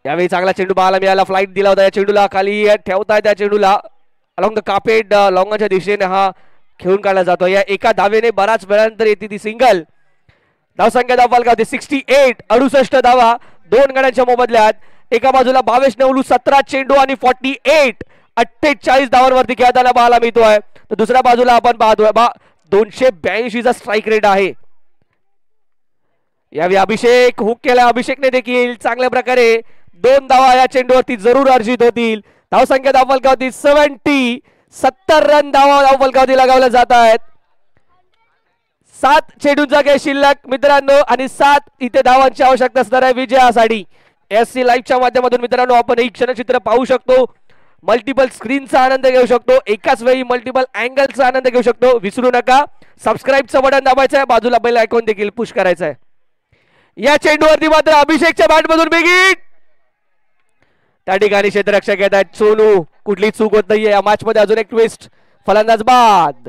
यावेळी चांगला चेंडू पाहायला मिळाला. फ्लाईट दिला होता या चेंडूला, खाली ठेवताय त्या चेंडूला अलॉंग द कापेट लॉंगाच्या दिशेने हा खेळून काढला जातो. या एका धावेने बराच वेळानंतर येते ती सिंगल. धावसंख्या धावफलक होती 68. 68 धावा 2 गड्यांच्या मोबदल्यात. एका बाजूला भावेश नवलू 17 चेंडू आणि 48 धावांवरती खेळताना पाहायला मिळतोय, तर दुसऱ्या बाजूला आपण पाहतोय 282 चा स्ट्राईक रेट आहे. यावेळी अभिषेक हुक केला. अभिषेकने देखील चांगल्या प्रकारे 2 धावा या चेंडूवरती जरूर अर्जित होतील. धावसंख्या धावफलकावरती 70 रन धावफलकावरती लगावल्या जात आहेत. 7 चेंडूंचा खेळ शिल्लक मित्रांनो आणि 7 इथे धावांची आवश्यकता असणार आहे विजयासाठी. SC लाईव्हच्या माध्यमातून मित्रांनो आपण एक क्षणचित्र पाहू शकतो. मल्टिपल स्क्रीनचा आनंद घेऊ शकतो, एकाच वेळी मल्टिपल अँगलचा आनंद घेऊ शकतो. विसरू नका सबस्क्राईबचं बटन दाबायचं आहे, बाजूला बेल आयकॉन देखील पुश करायचं आहे. या चेंडूवरती मात्र अभिषेकच्या बॅटमधून बिग हिट. त्या ठिकाणी क्षेत्ररक्षक येत आहेत सोनू. कुठली चूक होत नाहीये या मॅच मध्ये. अजून एक ट्विस्ट. फलंदाज बाद.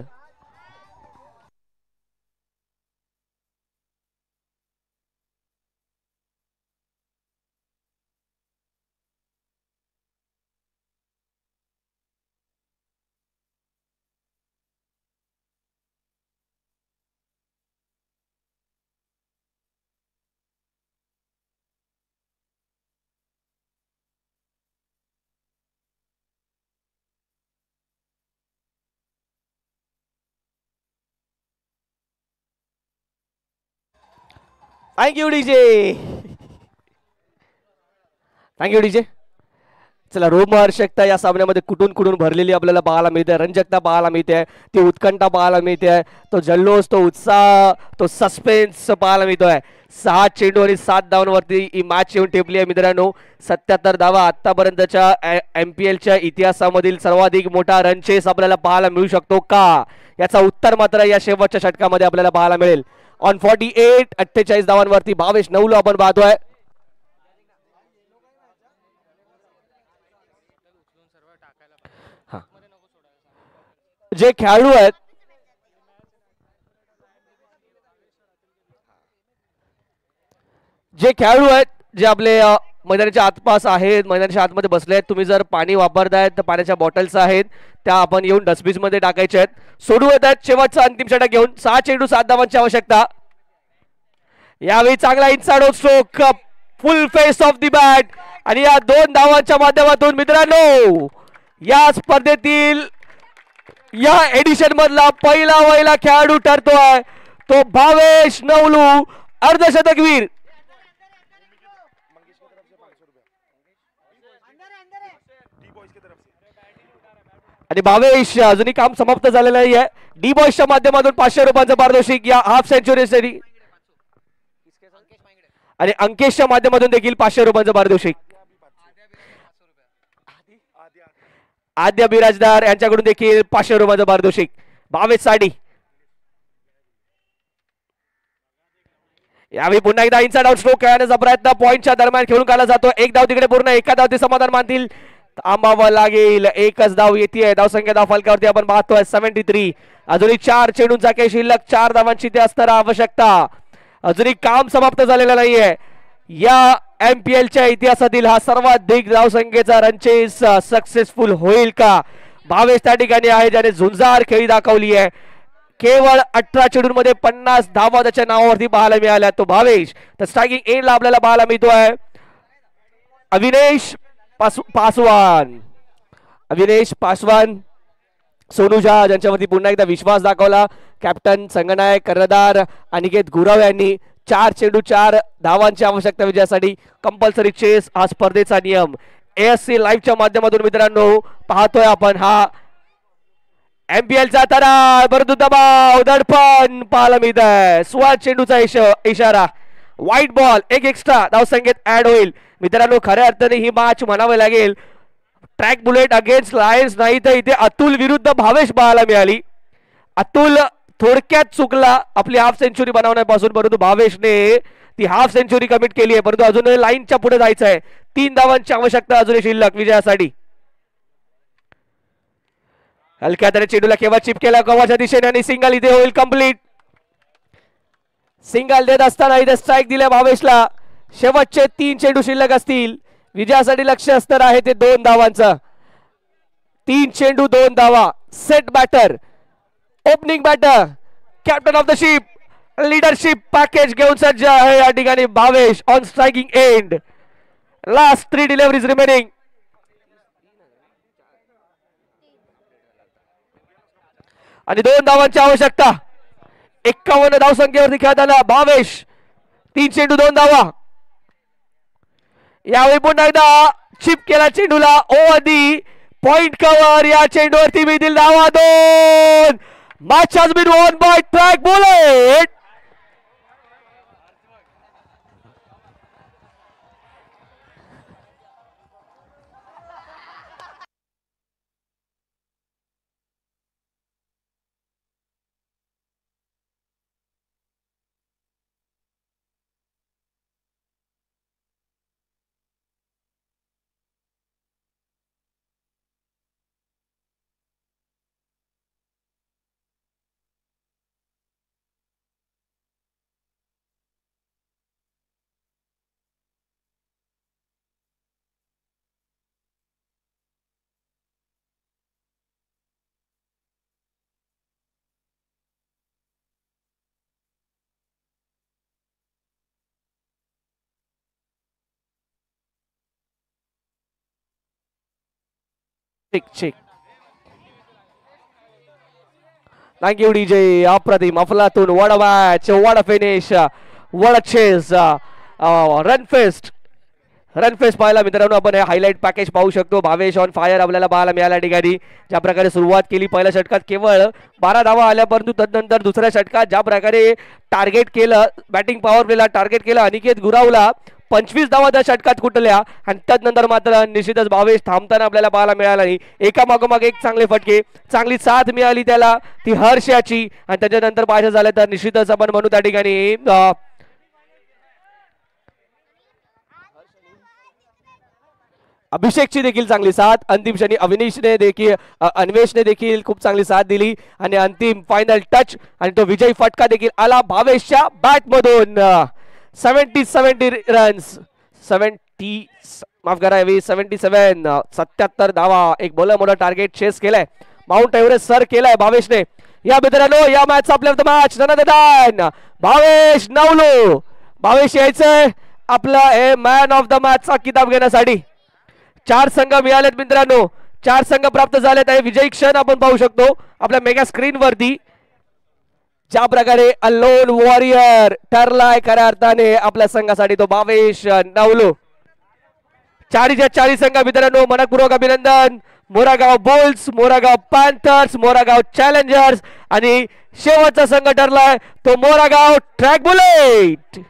Thank you DJ. चला रोमहर्षकता या सामन्यामध्ये कुठून कुठून भरलेली आपल्याला पाहायला मिळते. रंजकता पाहायला मिळते, ती उत्कंठा पाहायला मिळते, तो जल्लोष, तो उत्साह, तो सस्पेन्स पाहायला मिळतोय. 6 चेंडू आणि 7 धावांवरती ही मॅच येऊन टेपली आहे मित्रांनो. 77 धावा आतापर्यंतच्या MPLच्या इतिहासामधील सर्वाधिक मोठा रन चेस आपल्याला पाहायला मिळू शकतो का, याचा उत्तर मात्र या शेवटच्या षटकामध्ये आपल्याला पाहायला मिळेल. ऑन 48 धावांवरती भावेश नवलू आपण पाहतोय. जे खेळाडू आहेत जे आपले मैदानाच्या आसपास आहेत, मैदानाच्या आतमध्ये बसले आहेत, तुम्ही जर पाणी वापरतायत तर पाण्याच्या बॉटल्स आहेत त्या आपण येऊन डस्टबिन मध्ये टाकायच्या आहेत. सोडू येत आहेत शेवटचा अंतिम षटक घेऊन. 6 चेंडू 7 धावांची आवश्यकता. यावेळी चांगला inside of stroke, full face of the bat आणि या 2 धावांच्या माध्यमातून मित्रांनो या स्पर्धेतील या एडिशन मधला पहिला खेळाडू ठरतोय तो भावेश नवलू, अर्धशतकवीर. आणि भावेश अजूनही काम समाप्त झालेलं नाहीये. डी बॉयच्या माध्यमातून 500 रुपयांचं पारितोषिक या हाफ सेंचुरीसाठी आणि अंकेशच्या माध्यमातून देखील 500 रुपयांचं पारितोषिक. आद्य बिराजदार यांच्याकडून देखील 500 रुपयांचं पारितोषिक. भावेश साडी यावेळी पुन्हा एकदा इनसाइड आउट स्ट्रोक खेळण्याचा प्रयत्न पॉइंटच्या दरम्यान खेळून काढला जातो. एक धाव तिकडे पूर्ण, एका धाव ते समाधान मानतील. थांबावं लागेल. एकच धाव येते. धावसंख्या धाव फलकावरती आपण पाहतोय 73. अजूनही 4 चेंडूंचा खेळ शिल्लक. 4 धावांची ते असताना आवश्यकता. अजूनही काम समाप्त झालेलं नाहीये. या MPLच्या इतिहासातील हा सर्वाधिक धावसंख्येचा रनचेस सक्सेसफुल होईल का? भावेश त्या ठिकाणी आहे ज्याने झुंजार खेळी दाखवली आहे. केवळ 18 चेंडूंमध्ये 50 धावा त्याच्या नावावरती पाहायला मिळाल्या. तो भावेश तर स्ट्रायकिंग एंडला आपल्याला पाहायला मिळतोय अविनेश पासवान. अविनेश पासवान, सोनू झा ज्यांच्यावरती पुन्हा एकदा विश्वास दाखवला. कॅप्टन संगनायक कर्णधार अनिकेत गुरव यांनी 4 चेंडू 4 धावांची आवश्यकता विजयासाठी. कंपल्सरी चेस हा स्पर्धेचा नियम. ASC लाईव्हच्या माध्यमातून मित्रांनो पाहतोय आपण हा MPLचा तरा. परंतु दबाव दडपण पाहायला मिळत आहे. 16 चेंडूचा इशारा. व्हाईट बॉल, एक एक्स्ट्रा धावसंख्येत ऍड होईल. मित्रांनो खऱ्या अर्थाने ही मॅच म्हणावे लागेल ट्रॅक बुलेट अगेन्स्ट लायन्स नाही तर इथे अतुल विरुद्ध भावेश पाहायला मिळाली. अतुल थोडक्यात चुकला आपली हाफ सेंचुरी बनवण्यापासून, परंतु भावेशने ती हाफ सेंचुरी कमिट केली आहे. परंतु अजून लाईनच्या पुढे जायचं आहे. 3 धावांची आवश्यकता अजूनही शिल्लक विजयासाठी. हलक्या त्याने चेंडूला केव्हा चिप केला गव्हाच्या दिशेने आणि सिंगल इथे होईल कंप्लीट. सिंगल देत असताना इथे स्ट्राईक दिल्या भावेशला. शेवटचे 3 चेंडू शिल्लक असतील. विजयासाठी लक्ष असणार आहे ते 2 धावांचं. 3 चेंडू 2 धावा. Set batter, opening batter, captain of the ship, leadership package घेऊन सज्ज आहे या ठिकाणी Bhavesh on striking end. Last 3 deliveries remaining. आणि 2 धावांची आवश्यकता. 51 धावसंख्येवरती खेळताना भावेश 3 चेंडू 2 धावा. यावेळी पुन्हा एकदा चिप केला चेंडूला. ओवधी पॉइंट कव्हर. या चेंडूवरती मिळतील धावा 2. Match has been won by track bullet. Check. Thank you DJ. अप्रतिम अफलातून. वड मॅच, वड फिनिश, वड चेस, रन फेस्ट पाहायला मित्रांनो आपण हे हायलाइट पॅकेज पाहू शकतो. भावेश ऑन फायर आपल्याला पाहायला मिळाल्या ठिकाणी. ज्या प्रकारे सुरुवात केली पहिल्या षटकात केवळ 12 धावा आल्या, परंतु तदनंतर दुसऱ्या षटकात ज्या प्रकारे टार्गेट केलं, बॅटिंग पॉवर प्लेला टार्गेट केलं अनिकेत गुरावला. 25 धावा त्या षटकात कुठल्या आणि त्यानंतर मात्र निश्चितच भावेश थांबताना आपल्याला पाहायला मिळाला नाही. एका मागोमाग एक चांगले फटके, चांगली साथ मिळाली त्याला ती हर्षाची. आणि त्याच्यानंतर पाहायचं झालं तर निश्चितच आपण म्हणू त्या ठिकाणी अभिषेकची देखील चांगली साथ. अंतिम क्षणी अन्वेषने देखील खूप चांगली साथ दिली आणि अंतिम फायनल टच आणि तो विजयी फटका देखील आला भावेशच्या बॅट मधून. 70 रन्स, 77 धावा. एक बोलर मोठा टार्गेट चेस केलाय. माउंट एव्हरेस्ट सर केलाय भावेशने. या मित्रांनो या मॅच आपल्या मॅच भावेश नवलो. भावेश यायचंय आपला हे मॅन ऑफ द मॅचचा किताब घेण्यासाठी. 4 संघ मिळालेत मित्रांनो. 4 संघ प्राप्त झालेत. हे विजयी क्षण आपण पाहू शकतो आपल्या मेगा स्क्रीन वरती. ज्या प्रकारे अलोन वॉरियर ठरलाय खऱ्या अर्थाने आपल्या संघासाठी तो भावेश नवलो. 4च्या 4 संघ मित्रांनो मनपूर्वक अभिनंदन. Moragaon Bulls, Moragaon Panthers, Moragaon Challengers आणि शेवटचा संघ ठरलाय तो Moragaon Track Bullet.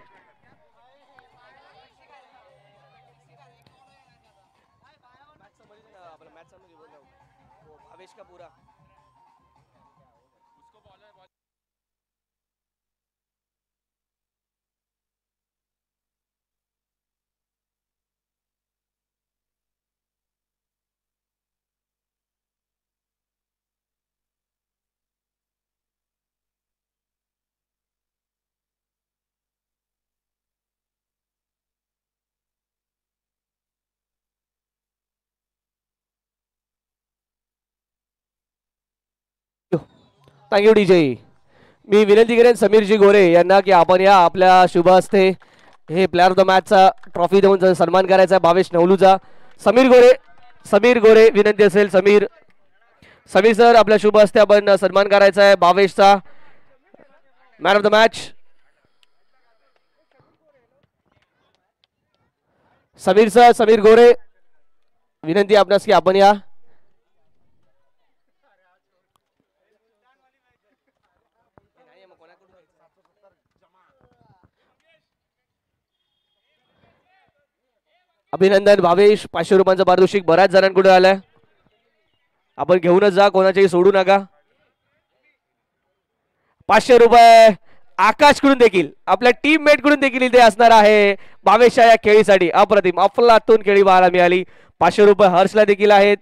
Thank you DJ. मी विनंती करेन समीरजी गोरे यांना की आपण या आपल्या शुभ हस्ते हे प्लेअर ऑफ द मॅचचा ट्रॉफी देऊन सन्मान करायचा आहे भावेश नवलूचा. समीर गोरे विनंती असेल. समीर सर आपल्या शुभ हस्ते आपण सन्मान करायचा आहे भावेशचा man of the match. Sameer Gore विनंती आपणास की आपण या. अभिनंदन भावेश. 500 रुपयांचं पारितोषिक बऱ्याच जणांकडून आलंय. आपण घेऊनच जा, कोणाच्याही सोडू नका. 500 रुपये आकाशकडून देखील आपल्या टीममेट कडून देखील इथे असणार आहे भावेशच्या या खेळीसाठी. अप्रतिम अफलातून खेळी पाहायला मिळाली. 500 रुपये हर्षला देखील आहेत.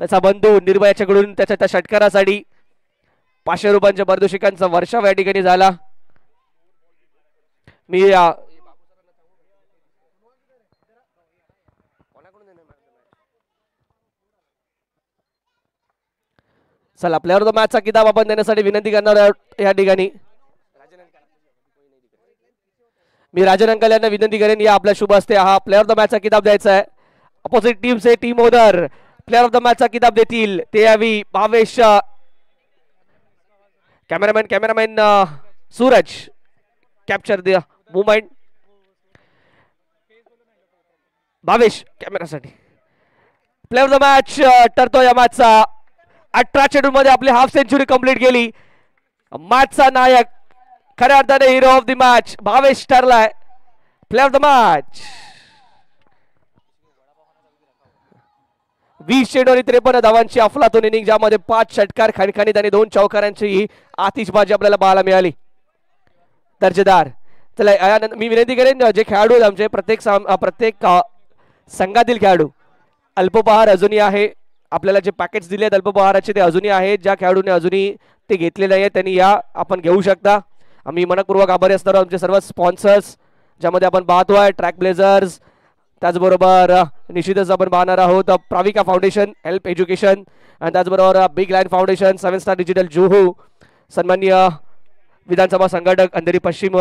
त्याचा बंधू निर्भयाच्याकडून त्याच्या त्या षटकारासाठी 500 रुपयांच्या पारितोषिकांचा वर्षाव या ठिकाणी झाला. मी चला प्लेअर ऑफ द मॅचचा किताब आपण देण्यासाठी विनंती करणार आहोत या ठिकाणी. मी राजन अंकल यांना विनंती करेन या आपल्या शुभ हस्ते हा प्लेअर ऑफ द मॅचचा किताब द्यायचा आहे. अपोजिट टीमचे team owner player of the मॅचचा किताब देतील ते यावी Bhavesh. Cameraman Suraj capture the movement. Bhavesh कॅमेरासाठी प्लेअर ऑफ द मॅच ठरतो या मॅचचा. 18 चेंडू मध्ये आपली हाफ सेंचुरी कंप्लीट केली. मॅचचा नायक खऱ्या अर्थाने hero of the match Bhavesh ठरलाय. प्लेअर ऑफ द मॅच 20 चेंडू आणि 53 धावांची अफलातून इनिंग ज्यामध्ये 5 षटकार खणखणीत आणि 2 चौकारांची आतिषबाजी आपल्याला पाहायला मिळाली. दर्जेदार. चला मी विनंती करेन जे खेळाडू आहेत आमचे प्रत्येक संघातील खेळाडू अल्पोपहार अजूनही आहे. आपल्याला जे पॅकेट्स दिले आहेत अल्पोपहाराचे ते अजूनही आहेत. ज्या खेळाडूंनी अजूनही ते घेतलेले आहेत त्यांनी या आपण घेऊ शकता. आम्ही मनपूर्वक आभारी असणार आमचे सर्व स्पॉन्सर्स ज्यामध्ये आपण पाहतोय ट्रॅक ब्लेझर्स, त्याचबरोबर निश्चितच आपण पाहणार आहोत प्राविका फाउंडेशन हेल्प एज्युकेशन आणि त्याचबरोबर big line foundation, 7 star digital Juhu, सन्माननीय विधानसभा संघटक अंधेरी पश्चिम